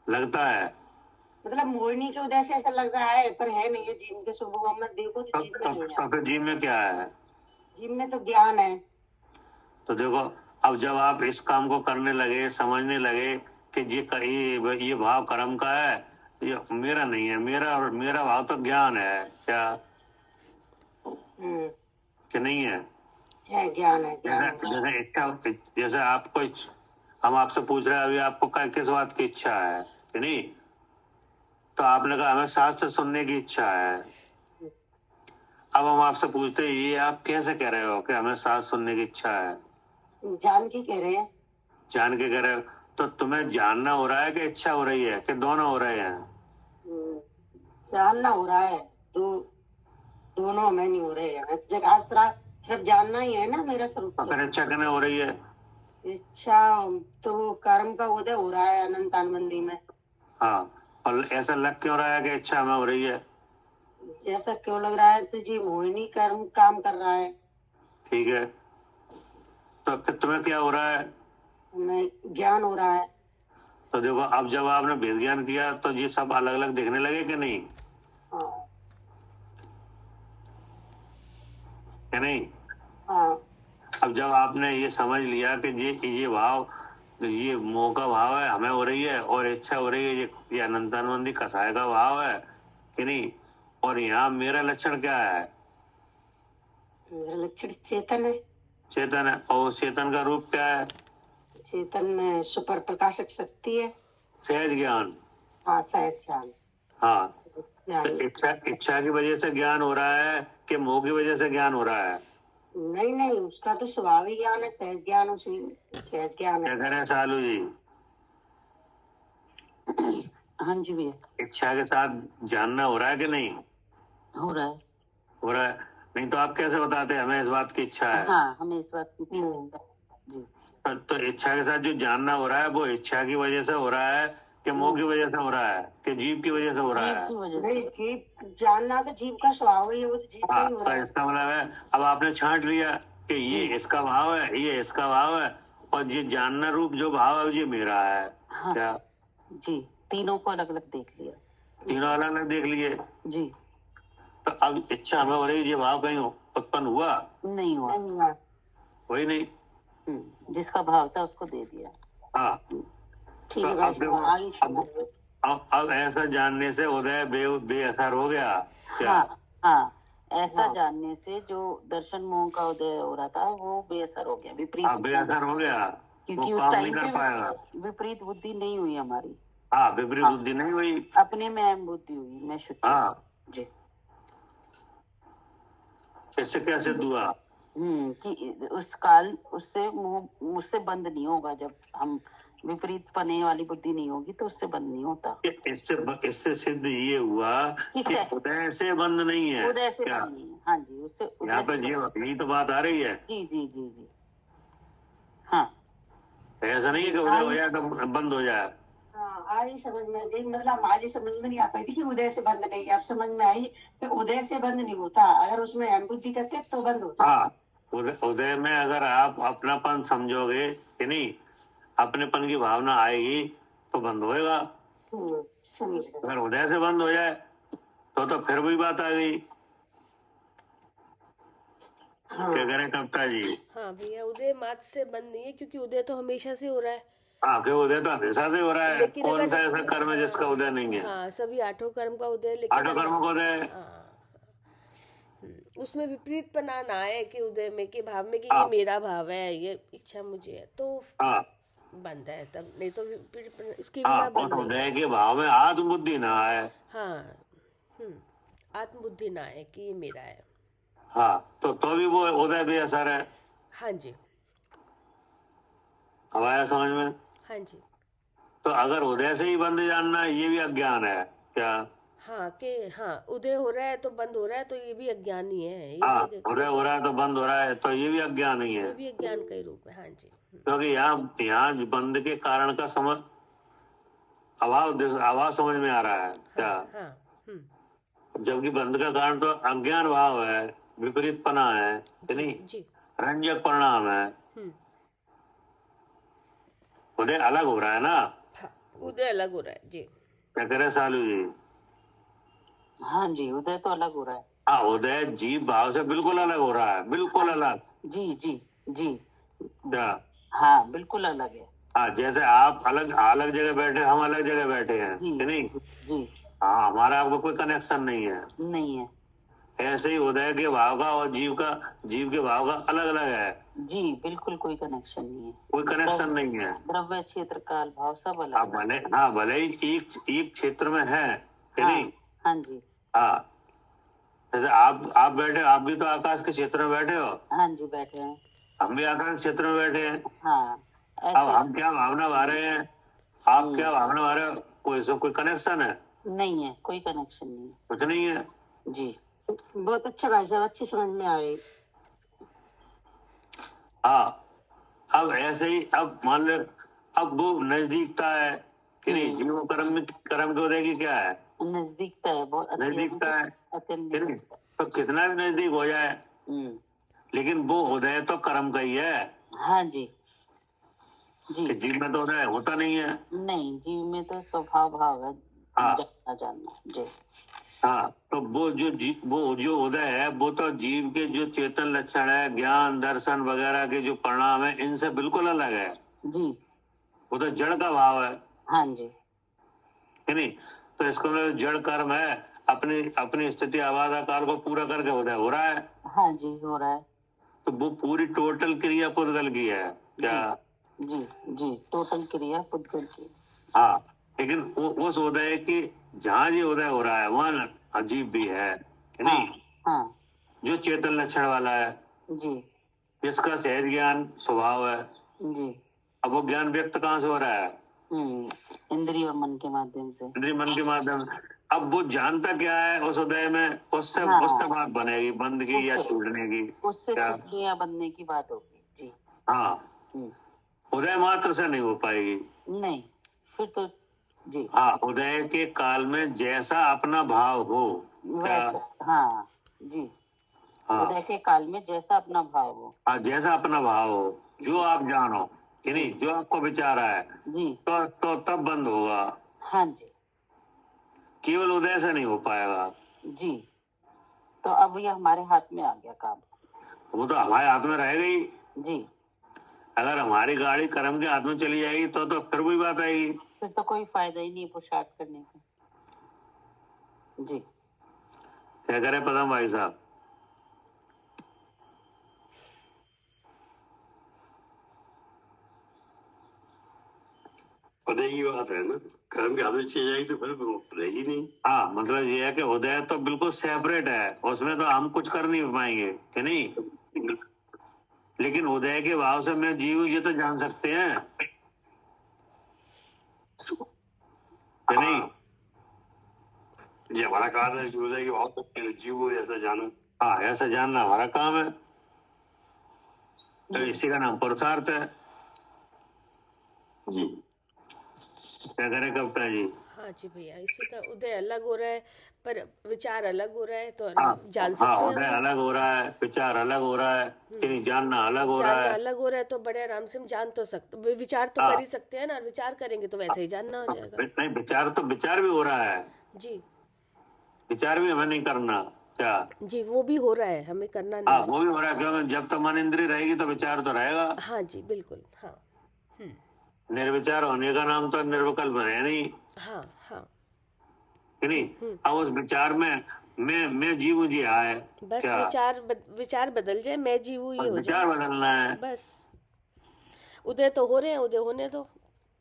लगता है मतलब मोहिनी के उदय से ऐसा लग रहा है, पर है नहीं है जीव के स्वभाव में। देखो तो जीव में नहीं है। तो जीव में क्या है? जीव में तो ज्ञान है। तो देखो, अब जब आप इस काम को करने लगे, समझने लगे कि ये भाव कर्म का है, ये मेरा नहीं है, मेरा भाव तो ज्ञान है, क्या कि नहीं है? ज्ञान है, ज्ञान है। जैसे इच्छा, जैसे आपको हम आपसे पूछ रहे हैं अभी आपको किस बात की इच्छा है कि नहीं? तो आपने कहा हमें शास्त्र सुनने की इच्छा है। अब हम आपसे पूछते हैं ये आप कैसे कह रहे हो कि हमें शास्त्र सुनने की इच्छा है? जान के कह रहे हैं। जान के कह रहे हो? तो तुम्हें जानना हो रहा है कि इच्छा हो रही है कि दोनों हो रहे हैं? जानना हो रहा है, दोनों हमें नहीं हो रहे हैं। जब सिर्फ जानना ही है ना मेरा स्वरूप। तो फिर इच्छा कहने हो रही है? इच्छा तो कर्म का उदय हो रहा है अनंतान बंदी में। हाँ, और ऐसा लग क्यों रहा है कि इच्छा हमें हो रही है? जैसा क्यों लग रहा है? तो जी मोहिनी कर्म काम कर रहा है। ठीक है, तो फिर तुम्हें क्या हो रहा है? हमें ज्ञान हो रहा है। तो देखो, अब जब आपने वेद ज्ञान किया तो ये सब अलग अलग दिखने लगे कि नहीं? हाँ, कि नहीं? हाँ। अब जब आपने ये समझ लिया कि ये भाव, ये मोह का भाव है, हमें हो रही है, और इच्छा हो रही है, ये अनंतानंदी कसाय का भाव है कि नहीं? और यहाँ मेरा लक्षण क्या है? मेरा लक्षण चेतन है। चेतन है, और चेतन का रूप क्या है? चेतन में सुपर प्रकाशक शक्ति है। सहज ज्ञान। हाँ, सहज ज्ञान। हाँ, तो इच्छा की वजह से ज्ञान हो रहा है कि मोह की वजह से ज्ञान हो रहा है? नहीं, उसका तो स्वाभाविक ज्ञान है, सहज ज्ञान। उसी सहज ज्ञान है। क्या करें सालू जी? हाँ जी भैया, इच्छा के साथ जानना हो रहा है कि नहीं? हो रहा है। हो रहा है, नहीं तो आप कैसे बताते हमें इस बात की इच्छा है? हाँ, हमें इस बात की इच्छा है जी। तो इच्छा के साथ जो जानना हो रहा है वो इच्छा की वजह से हो रहा है कि मोह की वजह से हो रहा है कि जीव की वजह से हो रहा है? नहीं, जीव जानना तो जीव का स्वभाव ही है, वो तो जीव का ही हो रहा तो है। इसका मतलब है अब आपने छांट लिया कि ये इसका भाव है, ये इसका भाव है, और ये जानना रूप जो भाव है ये मेरा है। हाँ क्या जी, तीनों को अलग अलग देख लिया। तीनों अलग अलग देख लिए। जी, तो अब इच्छा में हो रही, ये भाव कहीं उत्पन्न हुआ? नहीं हुआ। वही नहीं। जिसका भाव था उसको दे दिया। हाँ, ठीक है तो भाई अब साहब, आगे समझ में। अब ऐसा जानने से उदय बेअसर हो गया क्या? हाँ, ऐसा जानने से जो दर्शन मोह का उदय हो रहा था वो बेअसर हो गया, विपरीत। हाँ, बेअसर हो गया, क्योंकि वो उस काम टाइम नहीं कर पाएगा। पे विपरीत बुद्धि नहीं हुई हमारी। हाँ, विपरीत बुद्धि नहीं हुई, अपने में अहम बुद्धि हुई, मैं शुद्ध। हाँ। जी। इससे क्या सिद्ध हुआ? कि उस काल उससे मुझसे बंद नहीं होगा। जब हम विपरीत पने वाली बुद्धि नहीं होगी तो उससे बंद नहीं होता। इससे सिद्ध ये हुआ कि उदय से बंद नहीं है। उदय से क्या? बंद नहीं है। हाँ जी, उससे यहाँ पे यही तो बात आ रही है। जी जी जी जी। हाँ, ऐसा नहीं है कि उदय हो जाए तो बंद हो जाए। हाँ, आई समझ में आई। मतलब हमारी समझ में नहीं आ पाई थी कि उदय से बंद नहीं है। अब समझ में आई कि उदय से बंद नहीं होता, अगर उसमें अहम बुद्धि करते तो बंद होता। हाँ, उदय में अगर आप अपनापन समझोगे कि नहीं, अपनेपन की भावना आएगी तो बंद होएगा। समझ गए। अगर उदय से बंद हो जाए तो फिर वही बात आ गई। हाँ। क्या करें कविता जी? हाँ भैया, उदय मात्र से बंद नहीं है, क्योंकि उदय तो हमेशा से हो रहा है। हाँ, कि उदय तो हमेशा से हो रहा है। लेकिन कौन अगर सा ऐसा कर्म है जिसका उदय नहीं है? हाँ, सभी आठों कर्म का उदय, लेकिन आठों कर्मों का उदय। उसमें विपरीतपना ना आए कि उदय में, के भाव में, कि ये मेरा भाव है, ये इच्छा मुझे है, तो हाँ, बंद है। तब नहीं तो इसके हाँ, बिना बंद और नहीं। उदय के भाव में आत्मबुद्धि ना आए। हाँ, आत्मबुद्धि ना आए कि ये मेरा है। हाँ, तो भी वो उदय बेअसर है। हाँ जी, अब आया समझ में? हाँ जी। तो अगर उदय से ही बंद जानना है, ये भी अज्ञान है क्या? हाँ, कि हाँ, उदय हो रहा है तो बंद हो रहा है, तो ये भी अज्ञान ही है। हाँ, उदय हो रहा है तो बंद हो रहा है, तो ये भी अज्ञान ही है। ये भी अज्ञान का ही रूप है। हाँ जी। क्योंकि यहाँ बंद के कारण का समझ अभाव समझ में आ रहा है क्या? हाँ, जबकि बंद का कारण तो अज्ञान भाव है, विपरीतपना है कि नहीं, जी। रंजक परिणाम है। उदय अलग हो रहा है ना। हाँ, उदय अलग हो रहा है जी। क्या करे सालू जी? हाँ जी, उदय तो अलग हो रहा है। हाँ, उदय जीव भाव से बिल्कुल अलग हो रहा है, बिल्कुल अलग। जी जी जी। क्या? हाँ, बिल्कुल अलग है। हाँ, जैसे आप अलग अलग जगह बैठे, हम अलग जगह बैठे हैं जी कि नहीं? जी। हाँ, हमारा आपको कोई कनेक्शन नहीं है। नहीं है। ऐसे ही उदय के भाव का और जीव के भाव का अलग अलग है। जी, बिल्कुल कोई कनेक्शन नहीं है। कोई कनेक्शन नहीं है। द्रव्य, क्षेत्र, काल, भाव सब अलग। आप भले ही एक क्षेत्र में है कि नहीं? हाँ जी। हाँ, जैसे आप बैठे, आप भी तो आकाश के क्षेत्र में बैठे हो। हाँ जी, बैठे हैं। हम भी आकाश क्षेत्र में बैठे हैं। हाँ, अब हम क्या भावना भा रहे हैं, आप क्या भावना भा रहे हो, कोई कनेक्शन है? नहीं है, कोई कनेक्शन नहीं है। कुछ नहीं है जी। बहुत अच्छा भाई साहब, अच्छी समझ में आ रही। हाँ, अब ऐसे ही, अब मान लो, अब वो नजदीकता है कि नहीं? जीव कर्म के उदय की क्या है? नजदीकता है, बहुत नजदीकता है अत्यंत। कि नहीं? तो कितना भी नजदीक हो जाए, लेकिन वो उदय तो कर्म का ही है। हाँ जी जी। कि जीव में तो उदय होता नहीं है। नहीं, जीव में तो स्वभाव भाव है। हाँ। जानना जी। हाँ, तो वो जो उदय है, वो तो जीव के जो चेतन लक्षण है, ज्ञान दर्शन वगैरह के जो परिणाम है, इनसे बिल्कुल अलग है जी। वो तो जड़ का भाव है हाँ जी। कि नहीं? तो इसको मतलब जड़ कर्म है, अपनी स्थिति आवाज आकार को पूरा करके उदय हो रहा है। हाँ जी, हो रहा है। तो वो पूरी टोटल क्रिया पुद्गल की है क्या? जी जी, टोटल क्रिया पुद्गल की। हाँ, लेकिन उस उदय की जहाँ ये उदय हो रहा है वहाँ अजीब भी है कि नहीं? हाँ जो चेतन लक्षण वाला है, जी जिसका सहज ज्ञान स्वभाव है। जी। अब वो ज्ञान व्यक्त कहाँ से हो रहा है? इंद्रिय और मन के माध्यम से। इंद्रिय मन के माध्यम। अब वो जानता क्या है उस उदय में, उससे बात बनेगी, बंद की या छूटने की, उससे छूटने या बनने की बात होगी जी। हाँ, उदय मात्र से नहीं हो पाएगी। नहीं, फिर तो जी। हाँ, उदय के काल में जैसा अपना भाव हो क्या? हाँ जी। हाँ उदय के काल में जैसा अपना भाव हो। हाँ, जैसा अपना भाव हो, जो आप जानो कि नहीं, जो आपको विचार है जी तो तब बंद होगा। हाँ जी केवल उदय से नहीं हो पाएगा। जी। तो अब ये हमारे हाथ में आ गया काम। वो तो हमारे हाथ में रहेगा ही। जी, अगर हमारी गाड़ी कर्म के हाथ में चली जाएगी तो फिर वही बात आएगी। फिर तो कोई फायदा ही नहीं पुरुषार्थ करने का। जी क्या करे पदम भाई साहब? उदय की बात है ना, कर्म के हाथ में चली जाएगी तो फिर रहेगी नहीं। हाँ, मतलब ये है कि उदय तो बिल्कुल सेपरेट है, उसमें तो हम कुछ कर नहीं पाएंगे कि नहीं। लेकिन उदय के भाव से मैं जीव ये तो जान सकते हैं कि नहीं। ये हमारा काम है कि उदय के भाव तक जीव को ऐसा जानो। हाँ, ऐसा जानना हमारा काम है, तो इसी का नाम पुरुषार्थ है। जी क्या करे कविता जी? हाँ जी भैया, इसी का उदय अलग हो रहा है पर विचार अलग हो रहा है, तो हाँ जान हाँ, सकते हैं उदय हम। अलग हो रहा है, विचार अलग हो रहा है, कि नहीं, जानना अलग हो रहा जानना है। अलग हो रहा है तो बड़े आराम से हम जान तो सकते, विचार तो कर ही सकते हैं ना, विचार करेंगे तो वैसे ही जानना हो जाएगा। नहीं, विचार भी हो रहा है, जी विचार भी हमें नहीं करना क्या? जी, वो भी हो रहा है, हमें करना हाँ, नहीं है। वो भी हो रहा है, क्योंकि जब तक मन इंद्रिय रहेगी तो विचार तो रहेगा। हाँ जी बिल्कुल, हाँ निर्विचार होने का नाम तो निर्विकल्प है नहीं, हाँ हाँ। कि नहीं। अब उस विचार में मैं जीव जी है बस क्या? विचार बदल जाए, मैं जीवू ये हो विचार जाए बदलना है। बस। उदय तो हो रहे हैं, उदय होने दो,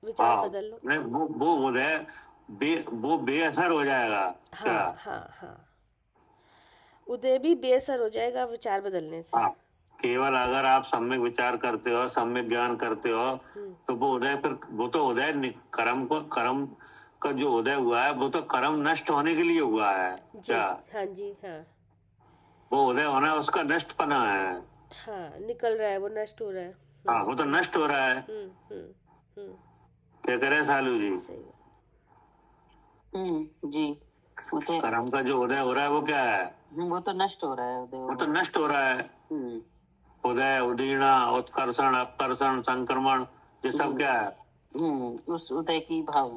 विचार हाँ, बदल लो। नहीं, वो उदय वो बेअसर हो जाएगा क्या? हाँ हाँ हाँ, उदय भी बेअसर हो जाएगा विचार बदलने से। हाँ, केवल अगर आप सम्यक विचार करते हो, सम्यक ज्ञान करते हो, तो वो उदय, फिर वो तो उदय कर्म का जो उदय हुआ है वो तो कर्म नष्ट होने के लिए हुआ है जी क्या? हाँ जी हाँ वो उदय होना उसका नष्टपना है। हाँ, निकल रहा है, वो नष्ट हो रहा है। हाँ, वो तो नष्ट हो रहा है। हम्म, क्या करे सालू जी? सही बात। जी, उदय कर्म का जो उदय हो रहा है वो क्या है? वो तो नष्ट हो रहा है। उदय वो तो नष्ट हो रहा है। हम्म, उदय, उदीर्णा, उत्कर्षण, अपकर्षण, संक्रमण, ये सब क्या है? उस उदय की भाव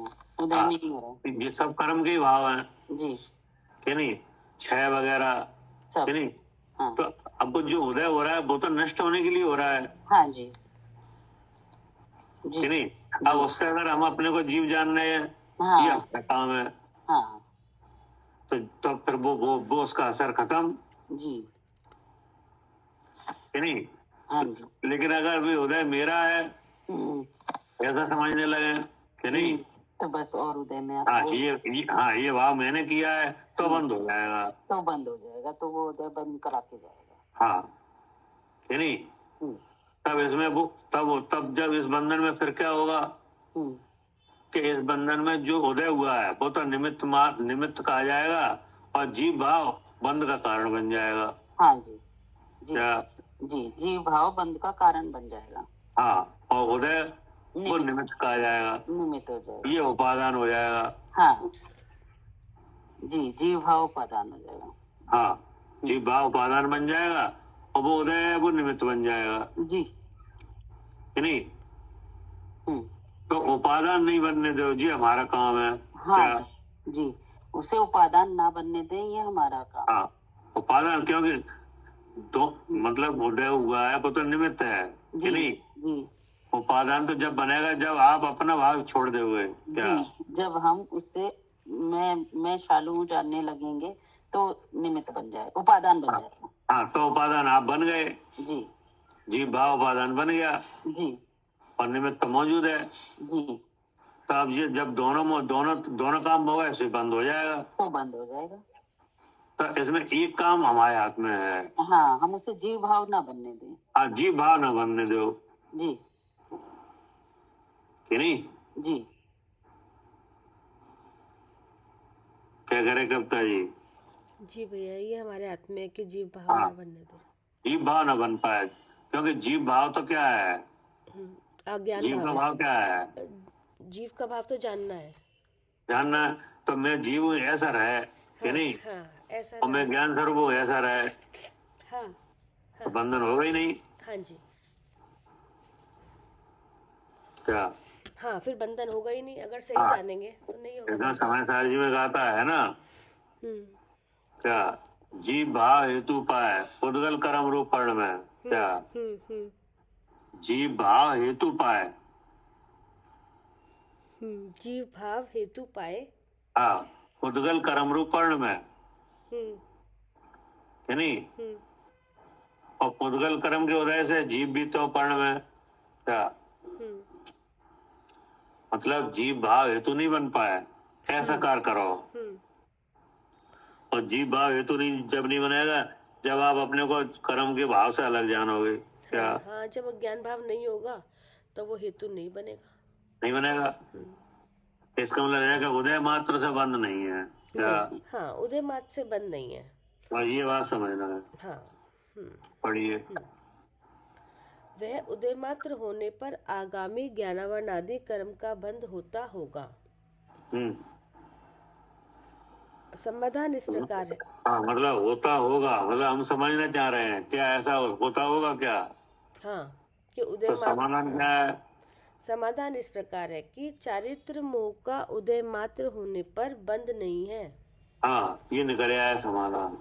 उदय में ही हो रहा है। ये सब कर्म के ही भाव है जी कि नहीं, क्षय वगैरह, सब। कि नहीं। हाँ तो अब जो उदय हो रहा है वो तो नष्ट होने के लिए हो रहा है हाँ जी कि जी नहीं। अब उससे अगर हम अपने को जीव जान रहे हैं, हाँ ये हमारा काम है, हाँ तो फिर वो उसका असर खत्म जी कि नहीं। हाँ जी। लेकिन अगर भी उदय मेरा है हम्म, ऐसा समझने लगे कि नहीं, तो बस और उदय में हाँ आपको ये भाव मैंने किया है तो बंद हो जाएगा। तो बंद हो जाएगा, तो वो उदय बंद करा के जाएगा। हाँ कि नहीं। हम्म, तब इसमें वो तब जब इस बंधन में फिर क्या होगा हम्म, कि इस बंधन में जो उदय हुआ है वो तो निमित्त कहा जाएगा, और जीव भाव बंध का कारण बन जाएगा हाँ जी जी क्या? जी, जीव भाव बंद का कारण बन जाएगा। हाँ, और उदय वो निमित्त कहा जाएगा, निमित्त हो जाएगा। ये उपादान हो जाएगा। हाँ जी, जीव भाव उपादान हो जाएगा। हाँ, जीव भाव उपादान बन जाएगा, और वो उदय है वो निमित्त बन जाएगा जी कि नहीं। हम्म, तो उपादान नहीं बनने दो जी, हमारा काम है हाँ क्या? जी, उसे उपादान ना बनने दें, ये हमारा काम। हाँ, उपादान, क्योंकि दो मतलब उदय हुआ है वो तो निमित्त है कि जी नहीं। जी उपादान तो जब बनेगा जब आप अपना भाव छोड़ दोगे क्या? जी, जब हम उससे मैं शालू हूँ जानने लगेंगे तो निमित्त बन जाए, उपादान बन जाएगा। हाँ, तो उपादान आप बन गए, जी जीव भाव उपादान बन गया, जी और निमित्त तो मौजूद है। जी, तो अब ये जब दोनों काम हो गए ऐसे बंद हो जाएगा। तो बंद हो जाएगा। तो इसमें एक काम हमारे हाथ में है, हाँ, हम उसे जीव भाव ना बनने दें। आप जीव भाव ना बनने दो जी कि नहीं। जी क्या करे कविता जी? जी भैया, ये हमारे हाथ में है कि जीव भाव ना बनने दो। जीव भाव ना बन पाए, क्योंकि जीव भाव तो क्या है, अज्ञान जीव का भाव है। भाव क्या है? जीव का भाव तो जानना है। जानना। तो मैं जीव हूँ ऐसा रहे कि नहीं, हाँ ऐसा और मैं रहे। ज्ञान स्वरूप हूँ ऐसा रहे हाँ बंधन होगा ही नहीं हाँ जी, क्या। हाँ फिर बंधन होगा ही नहीं, अगर सही हाँ। जानेंगे तो नहीं होगा इतना बंधन। समय सार जी में गाता है ना हम्म क्या, जीव भाव हेतु पाए उद्गल कर्म रूप पर्ण में क्या, हम्म जीव भाव हेतु पाए, जीव भाव हेतु पाए। हाँ उद्गल कर्म रूप पर्ण में हम्म है नहीं, हम्म और उद्गल कर्म के उदय से जीव भी तो पर्ण में क्या, हम्म मतलब जीव भाव हेतु नहीं बन पाए, ऐसा कार्य करो। हम्म और जीव भाव हेतु नहीं जब नहीं बनेगा जब आप अपने को कर्म के भाव से अलग जानोगे क्या, हाँ, जब अज्ञान भाव नहीं होगा तो वो हेतु नहीं बनेगा। नहीं बनेगा। इसका मतलब है कि उदय मात्र से बंद नहीं है क्या, नहीं, हाँ उदय मात से बंद नहीं है। और ये बात समझना है। हाँ पढ़िए। वह उदय मात्र होने पर आगामी ज्ञानावरण आदि कर्म का बंध होता होगा। समाधान इस प्रकार है। हाँ मतलब होता होगा, मतलब हम समझना चाह रहे हैं क्या ऐसा होता होगा क्या, हाँ कि उदय तो समाधान क्या है। समाधान इस प्रकार है कि चारित्र मोह का उदय मात्र होने पर बंध नहीं है। हाँ ये निकल आया है समाधान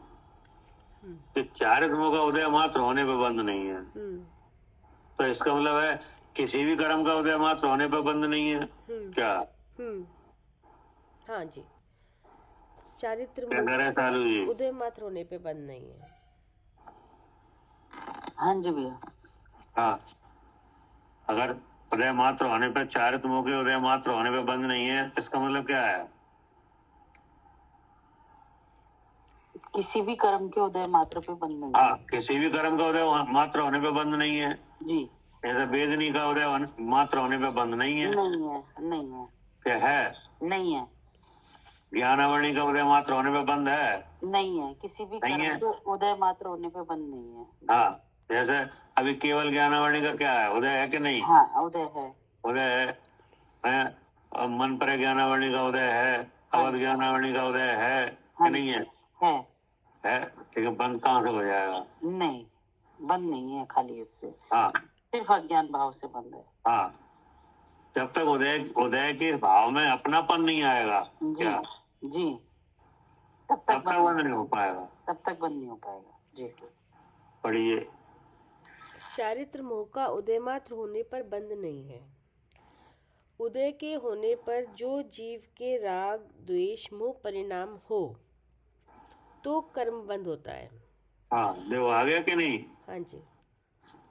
कि चारित्मों का उदय मात्र होने पे बंद नहीं है। तो इसका मतलब है किसी भी कर्म का उदय मात्र होने पे बंद नहीं है क्या, हाँ जी, चारित्र क्या मोह करे सालू जी। उदय मात्र होने पे बंद नहीं है। हाँ जी भैया। हाँ अगर उदय मात्र होने पे चारित्मों के उदय मात्र होने पे बंद नहीं है, इसका मतलब क्या है। किसी भी कर्म के उदय मात्र पे बंद नहीं हाँ किसी भी कर्म का उदय मात्र होने पे बंद नहीं है जी। जैसे वेदनी का उदय मात्र होने पे बंद नहीं है नहीं है, नहीं है, क्या है, नहीं है, ज्ञानावरणी का उदय मात्र होने पे बंद है नहीं है, किसी भी नहीं कर्म है। के उदय मात्र होने पे बंद नहीं है। हाँ जैसे अभी केवल ज्ञानावरणी का क्या है, उदय है कि नहीं, हाँ उदय है, उदय है। और मन पर ज्ञानावरणी का उदय है, अवध ज्ञानावरणी का उदय है कि नहीं है, है लेकिन बंद कहाँ से हो जाएगा। नहीं, बंद नहीं है, खाली इससे हाँ सिर्फ अज्ञान भाव से बंद है। हाँ जब तक उदय उदय के भाव में अपनापन नहीं आएगा जी क्या, जी, तब तब तक तक बंद नहीं हो पाएगा। तब तक बंद नहीं हो पाएगा जी। पढ़िए। चारित्र मोह का उदय मात्र होने पर बंद नहीं है। उदय के होने पर जो जीव के राग द्वेष मोह परिणाम हो तो कर्म बंद होता है। हाँ देखो आ गया कि नहीं। हाँ जी,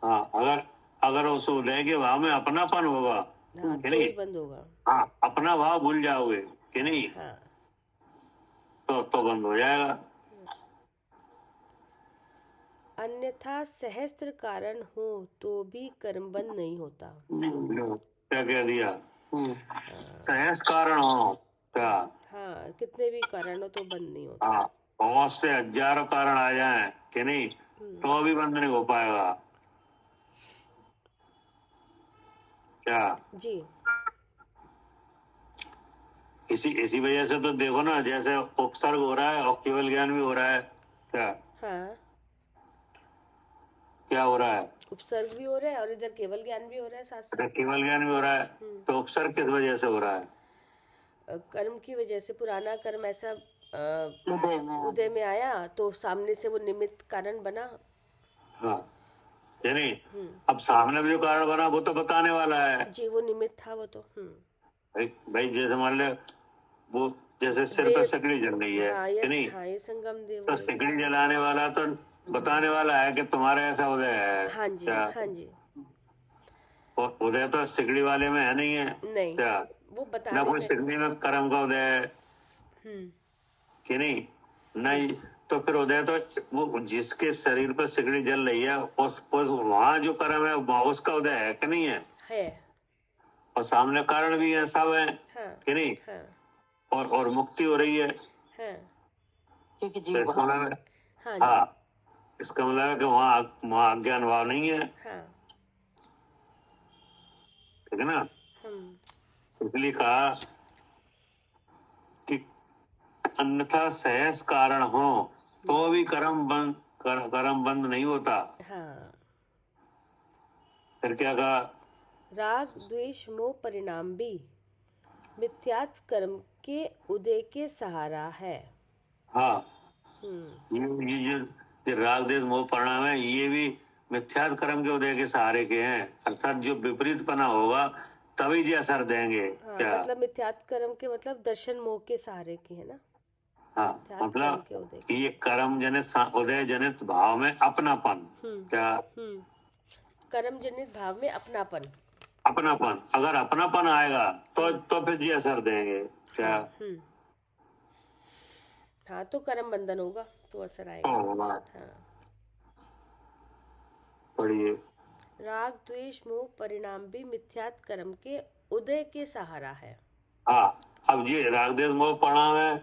हाँ अगर अगर उस उदय के भाव में अपनापन होगा हाँ कि तो नहीं, ही बंद होगा। हाँ अपना भाव भूल जाओगे कि नहीं, हाँ तो बंद हो जाएगा। अन्यथा सहस्त्र कारण हो तो भी कर्म बंद नहीं होता। क्या कह दिया, सहज कारण हो क्या, हाँ कितने भी कारण हो तो बंद नहीं होता। हाँ बहुत से हजारों कारण आ जाएं कि नहीं तो भी बंद नहीं हो पाएगा क्या। जी इसी वजह से तो देखो ना, जैसे उपसर्ग हो रहा है और केवल ज्ञान भी हो रहा है क्या, हाँ, क्या हो रहा है, उपसर्ग भी हो रहा है और इधर केवल ज्ञान भी हो रहा है साथ साथ। केवल ज्ञान भी हो रहा है। तो उपसर्ग किस वजह से हो रहा है, कर्म की वजह से पुराना कर्म ऐसा उदय में आया तो सामने से वो निमित्त कारण बना। हाँ यानी अब सामने जो कारण बना वो तो बताने वाला है जी, वो निमित्त था वो तो। भाई जैसे मान ले वो जैसे सिर पे सिकड़ी जल रही है हाँ कि नहीं, हाँ ये संगम देव तो सिकड़ी जलाने वाला तो बताने वाला है कि तुम्हारे ऐसा उदय है। हाँ जी क्या हाँ जी, और उदय तो सिकड़ी वाले में है नहीं है नहीं क्या, वो ना बताने कोई में। सिकड़ी में कर्म का उदय है कि नहीं, नहीं तो फिर उदय तो वो जिसके शरीर पर सिकड़ी जल रही है उस वहां जो कर्म है उसका उदय है कि नहीं है। और सामने कारण भी है, सब है कि नहीं। और मुक्ति हो रही है क्योंकि तो जीव इसका मतलब हाँ हाँ इसका मतलब है कि वहाँ अज्ञान भाव नहीं है, ठीक है ना। इसलिए कहा कि अन्यथा सहज कारण हो तो भी कर्म बंद नहीं होता। हाँ, फिर क्या कहा? राग द्वेष मोह परिणाम भी मिथ्यात्व कर्म के उदय के सहारा है। हाँ, हम्म, ये जो राग देश मोह परिणाम है, ये भी मिथ्यात्व कर्म के उदय के सहारे के हैं। अर्थात जो विपरीतपना होगा तभी ये असर देंगे। हाँ, क्या? मतलब मिथ्यात्व कर्म के मतलब दर्शन मोह के सहारे की है ना, हाँ, मिथ्यात्व कर्म मतलब के उदय ये कर्म जनित उदय जनित भाव में अपनापन। क्या? कर्म जनित भाव में अपनापन। अपनापन, अगर अपनापन आएगा तो फिर ये असर देंगे। क्या? हाँ, तो कर्म बंधन होगा तो असर आएगा। होगा। हाँ, पढ़िए। राग द्वेष मोह परिणाम भी मिथ्यात्व कर्म के उदय के सहारा है। हाँ, अब ये राग देश मोह परिणाम है,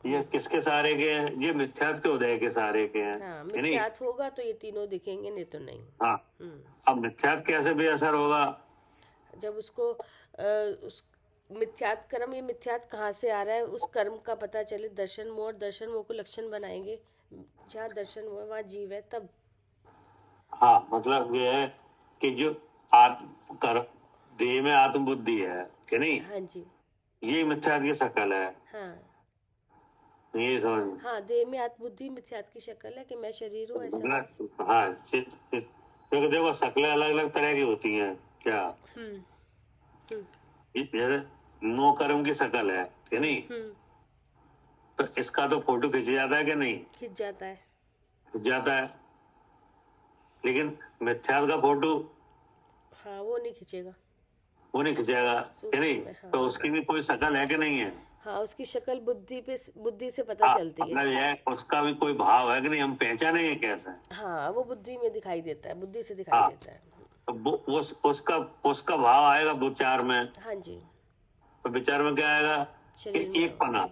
ये किसके सहारे के हैं? ये मिथ्यात्व के उदय के सहारे के हैं। हाँ, है नहीं? मिथ्यात्व होगा तो ये तीनों दिखेंगे, नहीं तो नहीं। हाँ, अब मिथ्यात्व कैसे बेअसर होगा? जब उसको उस मिथ्यात्व कर्म, ये मिथ्यात्व कहाँ से आ रहा है, उस कर्म का पता चले। दर्शन मोह, और दर्शन मोह को लक्षण बनाएंगे। जहाँ दर्शन मोह है वहाँ जीव है तब। हाँ, मतलब ये है कि जो आत्म कर देह में आत्मबुद्धि है कि नहीं, हाँ जी, ये मिथ्यात्व की शक्ल है। हाँ ये समझ में? हाँ, देह में आत्मबुद्धि मिथ्यात्व की शक्ल है कि मैं शरीर हूँ, ऐसा है। हाँ, क्योंकि देखो शक्लें अलग अलग तरह की होती हैं। क्या? जैसे नो कर्म की शक्ल है कि नहीं, तो इसका तो फोटो खींच जाता है कि नहीं? खिंच जाता है। खिंच जाता है, लेकिन मिथ्यात्व का फोटो हाँ, वो नहीं खींचेगा। वो नहीं खिंचेगा कि नहीं? सूक्ष्म है, हाँ। तो उसकी भी कोई शक्ल है कि नहीं है? हाँ, उसकी शक्ल बुद्धि से पता हाँ, चलती है। मतलब यह उसका भी कोई भाव है कि नहीं, हम पहचानेंगे कैसे? हाँ, वो बुद्धि में दिखाई देता है, बुद्धि से हाँ, दिखाई देता है। तो उसका भाव आएगा विचार में। हाँ जी, तो विचार में क्या आएगा कि शरीर में एक पना।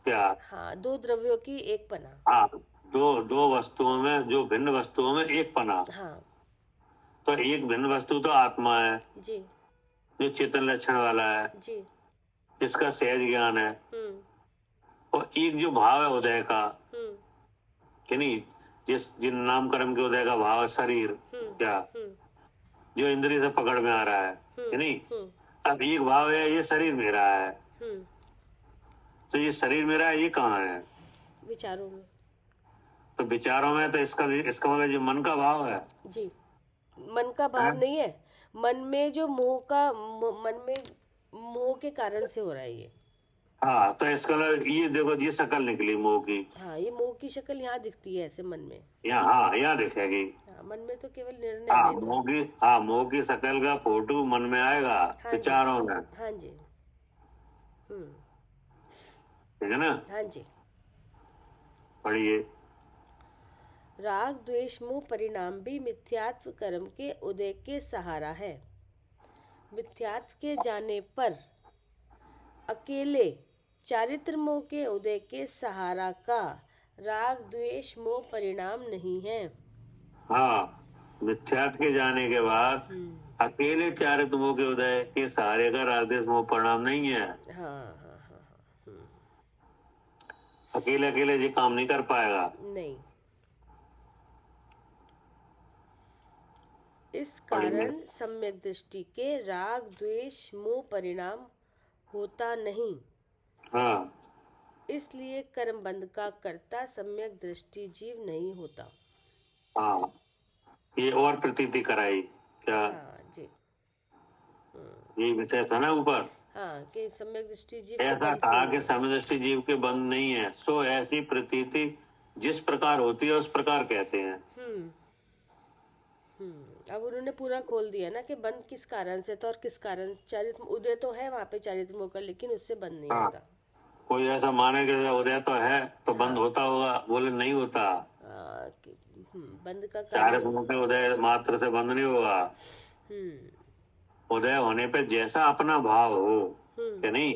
क्या? हाँ, दो द्रव्यों की एक पना। हाँ, दो वस्तुओं में, जो भिन्न वस्तुओं में एक पना। हाँ तो एक भिन्न वस्तु तो आत्मा है, जी, जो चेतन लक्षण वाला है, जी। जिसका सहज ज्ञान है। और एक जो भाव है उदय का कि नहीं, जिन नाम कर्म के उदय का भाव है शरीर। क्या? जो इंद्रिय से पकड़ में आ रहा है कि नहीं, अब एक भाव है ये शरीर मेरा है। तो ये शरीर मेरा है, ये कहाँ है? विचारों में। तो विचारों में, तो इसका मतलब जो मन का भाव है। जी, मन का भाव नहीं है, मन में जो मन में मोह के कारण से हो रहा है ये। हाँ, तो इसका मतलब ये देखो, ये शक्ल निकली मोह की। हाँ, ये मोह की शक्ल यहाँ दिखती है ऐसे मन में। यहाँ, हाँ, यहाँ दिखेगी। हाँ, मन में तो केवल निर्णय हाँ, लेना। मोह की शक्ल का फोटो मन में आएगा। हाँ जी, विचारों में। हाँ जी। ठीक है ना? हाँ जी। पढ़िए। राग द्वेष मोह परिणाम भी मिथ्यात्व कर्म के उदय के सहारा है। मिथ्यात्व के जाने पर अकेले चारित्र मोह के उदय के सहारा का राग द्वेष मोह परिणाम नहीं है। हाँ, मिथ्यात्व के जाने के बाद अकेले चारित्र मोह के उदय के सहारे का राग द्वेष मोह परिणाम नहीं है। हाँ, अकेले ये काम नहीं कर पाएगा। नहीं। इस कारण सम्यक दृष्टि के राग द्वेष मोह परिणाम होता नहीं। हाँ, इसलिए कर्म बंध का कर्ता सम्यक दृष्टि जीव नहीं होता। हाँ, ये और प्रतीति कराई। क्या? हाँ जी, ये विषय था ना ऊपर। हाँ, कि सम्यक दृष्टि जीव के ऐसा बंध कहा नहीं कि है। सम्यक दृष्टि जीव के बंद नहीं है, सो ऐसी प्रतीति जिस प्रकार होती है उस प्रकार कहते हैं। अब उन्होंने पूरा खोल दिया ना कि बंद किस कारण से था और किस कारण। चारित्र उदय तो है वहां पे चारित्र मोह का, लेकिन उससे बंद नहीं होता। कोई ऐसा माने कि उदय तो है तो बंद होता होगा, बोले नहीं होता। बंद का चारित्र कारण। मोह के उदय मात्र से बंद नहीं होगा। उदय होने पे जैसा अपना भाव हो कि नहीं,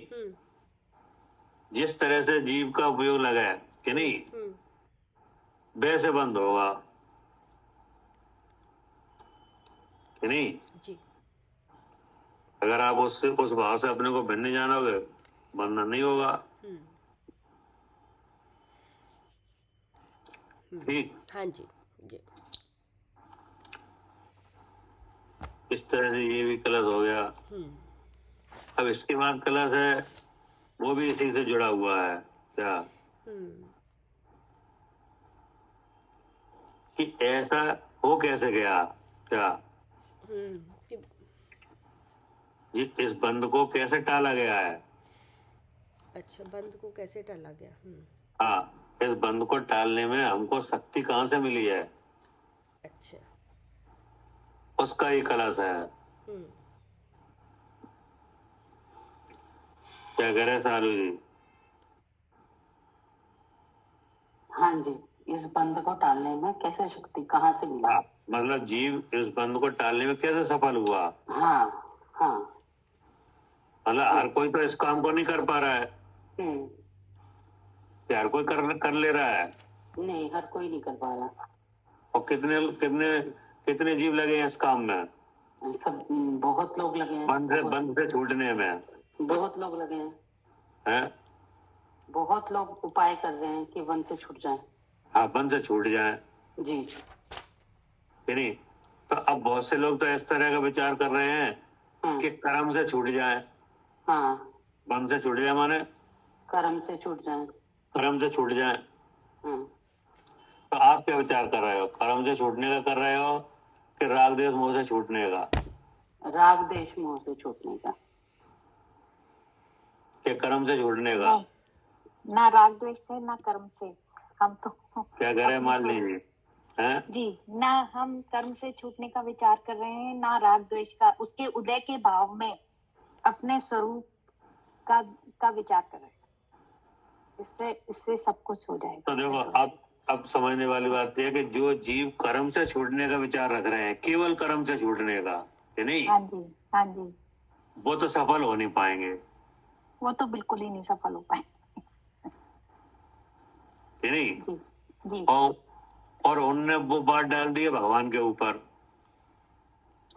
जिस तरह से जीव का उपयोग लगा है कि नहीं, वैसे बंद होगा कि नहीं। जी, अगर आप उस भाव से अपने को भिन्न जानोगे, बंधन नहीं होगा। ठीक। हाँ जी। ये इस तरह से ये भी कलश हो गया। अब इसके बाद कलश है, वो भी इसी से जुड़ा हुआ है। क्या कि ऐसा हो कैसे गया? क्या कि- ये इस बंद को कैसे टाला गया है? अच्छा, बंद को कैसे टाला गया? हाँ, इस बंद को टालने में हमको शक्ति कहाँ से मिली है? अच्छा। उसका ही कलश है। क्या कह रहे सालू जी? हाँ जी, इस बंद को टालने में कैसे शक्ति कहाँ से मिला? हाँ, मतलब जीव इस बंद को टालने में कैसे सफल हुआ? हाँ हाँ। मतलब हर कोई तो इस काम को नहीं कर पा रहा है। हम्म, कि हर कोई कर ले रहा है। नहीं, हर कोई नहीं कर पा रहा। और कितने कितने कितने जीव लगे हैं इस काम में? सब बहुत लोग लगे हैं। बंद से छूटने में बहुत लोग लगे हैं। हैं? बहुत लोग उपाय कर रहे हैं कि बंद से छूट जाए। हाँ, बंद से छूट जाए जी। कि नहीं? तो अब बहुत से लोग तो इस तरह का विचार कर रहे हैं कि कर्म से छूट जाए। हाँ, बंद से छूट जाए माने कर्म से छूट जाए। कर्म से छूट जाए। हाँ। तो आप क्या विचार कर रहे हो? कर्म से छूटने का कर रहे हो कि राग देश मोह से छूटने का? राग देश मोह से छूटने का। कि कर्म से छूटने का? ना राग द्वेष से ना कर्म से। हम तो क्या करे मान लीजिए हैं? जी, ना हम कर्म से छूटने का विचार कर रहे हैं, ना राग द्वेष का, उसके उदय के भाव में अपने स्वरूप का विचार कर रहे हैं। इससे सब कुछ हो जाएगा। तो देखो, अब समझने वाली बात यह है कि जो जीव कर्म से छूटने का विचार रख रहे हैं, केवल कर्म से छूटने का, कि नहीं? हाँ जी, हाँ जी। वो तो सफल हो नहीं पाएंगे। वो तो बिल्कुल ही नहीं सफल हो पाए। कि नहीं? जी जी। और उनने वो बात डाल दी है भगवान के ऊपर।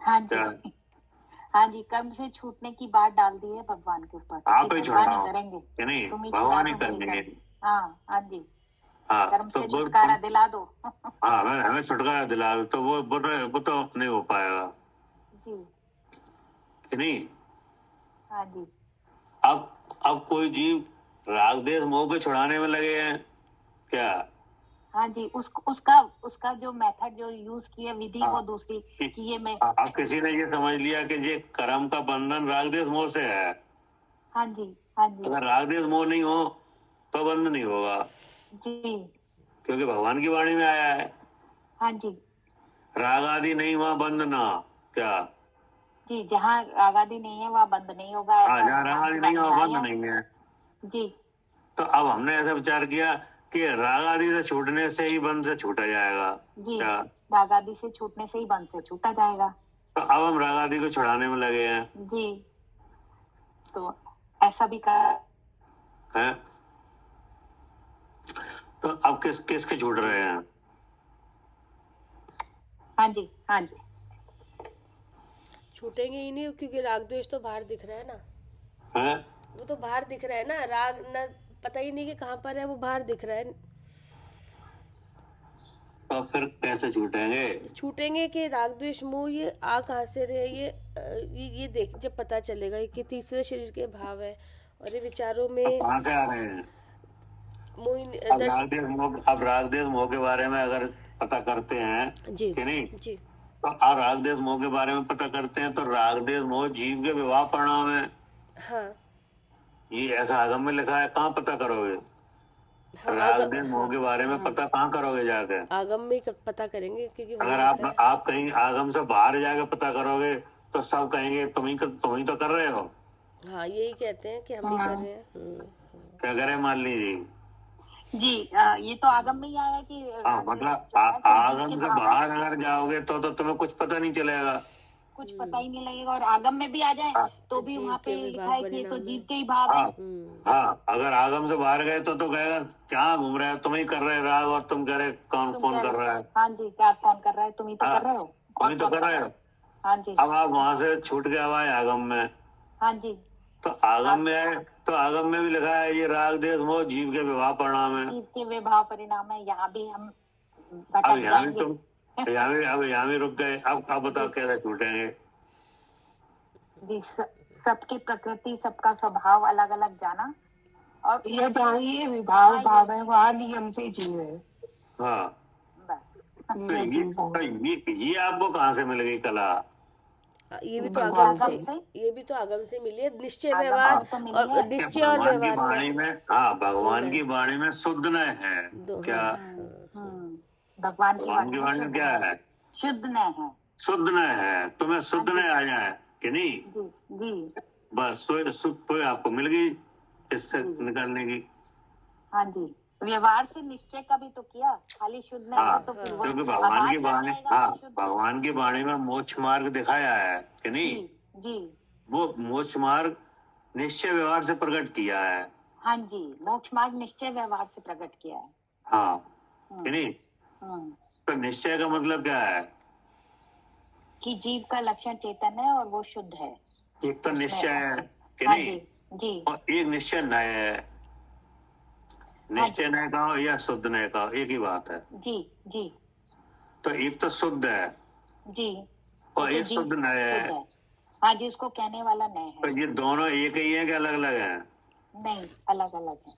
हाँ जी, क्या? हाँ जी, कर्म से छूटने की बात डाल दी है भगवान के ऊपर। आप ही छुड़ाओ, करेंगे कि नहीं? तुम ही भगवान ही छुड़ा दो, करेंगे। हाँ हाँ जी। हाँ, कर्म तो से छुटकारा दिला दो। हाँ, हमें छुटकारा दिला दो, तो वो तो नहीं हो पाएगा, जी। कि नहीं? हाँ जी। अब कोई जीव राग देश मोह को छुड़ाने में लगे हैं क्या? हाँ जी, उसका जो मेथड जो यूज किया विधि वो दूसरी कि ये मैं। अब किसी ने ये समझ लिया कि ये कर्म का बंधन राग देश मोह से है। हाँ जी, हाँ जी। अगर राग देश मोह नहीं हो तो बंध नहीं होगा, जी। क्योंकि भगवान की वाणी में आया है हाँ जी। राग आदि नहीं वहाँ बंध ना। क्या? जी, जहाँ राग आदि नहीं है वहाँ बंद नहीं होगा। हाँ, जहाँ राग आदि नहीं हो बंध नहीं है। जी। तो अब हमने ऐसा विचार किया कि राग आदि से छूटने से ही बंध से छूटा जाएगा। जी, क्या? राग आदि से छूटने से ही बंद से छूटा जाएगा। तो अब हम राग आदि को छुड़ाने में लगे हैं। जी, तो ऐसा भी कर है? तो अब किसके छूट रहे हैं? हाँ जी, हाँ जी। छूटेंगे ही नहीं, क्योंकि राग द्वेष तो बाहर दिख रहा है ना। है? वो तो बाहर दिख रहा है ना, राग ना पता ही नहीं कि कहाँ पर है, वो बाहर दिख रहा है। तो फिर कैसे छूटेंगे? छूटेंगे कि राग द्वेष मोह ये आ कहाँ से रहे, ये देख जब पता चलेगा कि तीसरे शरीर के भाव है और ये विचारों में कहाँ से आ रहे हैं? मोहिनी अब राग देश मोह के बारे में अगर पता करते हैं, जी, कि नहीं? जी। तो आप राग देश मोह के बारे में पता करते हैं, तो राग देश मोह जीव के विवाह परिणाम है। हाँ, ये ऐसा आगम में लिखा है, कहाँ पता करोगे? हाँ, राग देश मोह के बारे में पता कहाँ करोगे जाके? आगम में पता करेंगे, क्योंकि अगर आप कहीं आगम से बाहर जाके पता करोगे तो सब कहेंगे तुम ही तो कर रहे हो। हाँ, यही कहते हैं कि हम ही कर रहे हैं। क्या करे मान लीजिए जी। ये तो आगम में ही आया कि मतलब आगम से बाहर अगर जाओगे तो तुम्हें कुछ पता नहीं चलेगा, कुछ पता ही नहीं लगेगा। और आगम में भी आ जाए तो भी वहाँ पे लिखा है कि ये तो जीव के ही भाव है। हाँ, अगर आगम से बाहर गए तो कहेगा क्या घूम रहे हो, तुम ही कर रहे राग, और तुम कह रहे कौन कर रहा है? हाँ जी, क्या कौन कर रहा है, तुम ही तो कर रहे हो। तुम ही तो कर रहे हो। हाँ जी। अब आप वहां से छूट के आए आगम में। हाँ जी। तो आगम में भी लिखा है ये राग देश मोह जीव के विवाह परिणाम है। जीव के विवाह परिणाम है। यहाँ भी हम अब भटक यहाँ भी जाएंगे। तुम यहाँ भी रुक गए। अब बताओ कैसे छूटेंगे? जी, सबकी प्रकृति, सबका स्वभाव अलग अलग जाना, और ये जानिए विभाव हाँ, भाव है, वह नियम से जीवे। हाँ, बस तो ये आपको कहाँ से मिल गई कला? ये भी तो भगवान आगम से। ये भी तो आगम से मिली है। निश्चय आगम व्यवहार से तो मिली और है। निश्चय और भगवान की व्यवहार वाणी में में, हाँ, भगवान की वाणी में शुद्ध न है क्या? भगवान की भगवान की वाणी में क्या है? शुद्ध न है। शुद्ध न है। तुम्हें शुद्ध न आ जाए कि नहीं, जी जी बस तो आपको मिल गई इससे निकालने की। हाँ जी, व्यवहार से निश्चय का भी तो किया, खाली शुद्ध न हाँ, है तो फिर वो क्योंकि भगवान की आवाज वाणी, बन जाएगा हाँ, तो शुद्ध। भगवान की वाणी में मोक्ष मार्ग दिखाया है कि नहीं? जी जी वो मोक्ष मार्ग निश्चय व्यवहार से प्रकट किया है। हाँ जी, मोक्ष मार्ग निश्चय व्यवहार से प्रकट किया है। हाँ, कि नहीं? तो निश्चय का मतलब क्या है? कि जीव का लक्षण चेतन है और वो शुद्ध है। एक तो निश्चय है कि हाँ नहीं, जी और एक निश्चय नय है। निश्चय नय का हो या शुद्ध नय का हो, एक ही बात है। जी जी तो एक तो शुद्ध है जी और एक शुद्ध नय है। हाँ जी, उसको कहने वाला नय है। तो ये दोनों एक ही है कि अलग अलग हैं? नहीं, अलग अलग है।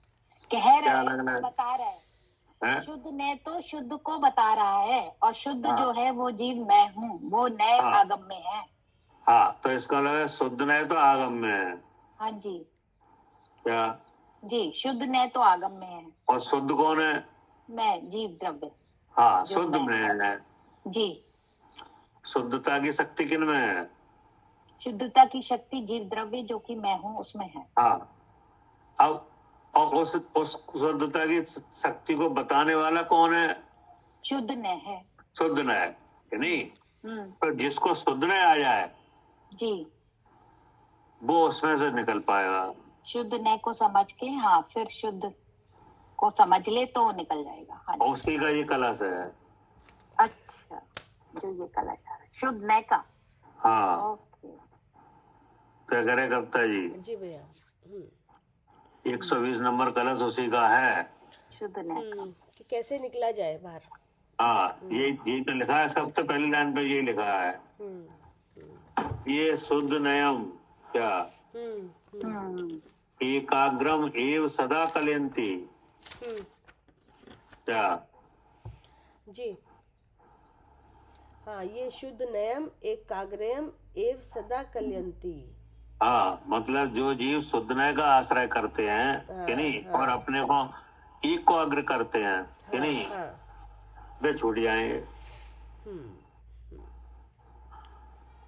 कह रहे अलग अलग हैं, बता रहे हैं। हैं? शुद्ध ने तो शुद्ध को बता रहा है, और शुद्ध हाँ। जो है वो जीव मैं हूँ, वो नए हाँ। आगम में है। हाँ, तो इसका मतलब है शुद्ध नय तो आगम में है हाँ जी क्या? जी, शुद्ध ने तो आगम में है। और शुद्ध कौन है? मैं, जीव द्रव्य। हाँ, जो शुद्ध में है। जी, शुद्धता की शक्ति किन में है? शुद्धता की शक्ति जीव द्रव्य जो कि मैं हूँ उसमें है। हाँ, अब और उस शुद्धता की शक्ति को बताने वाला कौन है? शुद्ध ने है। शुद्ध न है कि नहीं? तो जिसको शुद्ध न आ जाए जी, वो उसमें से निकल पाएगा। शुद्ध ने को समझ के, हाँ, फिर शुद्ध को समझ ले तो निकल जाएगा। हाँ जी। उसी का ये कलश है। अच्छा, जो ये कला चाह रहा है शुद्ध ने का। हाँ, ओके। क्या करे कविता जी? जी भैया। 120 नंबर कलश उसी का है। शुद्ध ने का। कि कैसे निकला जाए बाहर। हाँ, ये तो लिखा है, सबसे पहली लाइन पे ये लिखा है, ये शुद्ध नयम क्या एकाग्रम एव सदा कलयन्ति क्या? जी हाँ, ये शुद्ध नयम एकाग्रयम एव सदा कलयन्ति। हाँ, मतलब जो जीव शुद्ध नय का आश्रय करते हैं कि नहीं, और अपने को एक को अग्र करते हैं कि नहीं, वे छूट जाएंगे।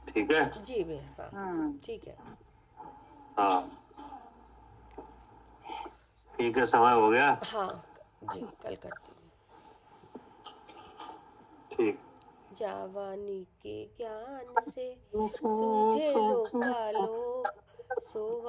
ठीक है जी भैया। ठीक है। हाँ, ठीक है, समय हो गया। हाँ जी, कल करती हूँ। ठीक। जावानी के ज्ञान से सूझे लोकालोक, सो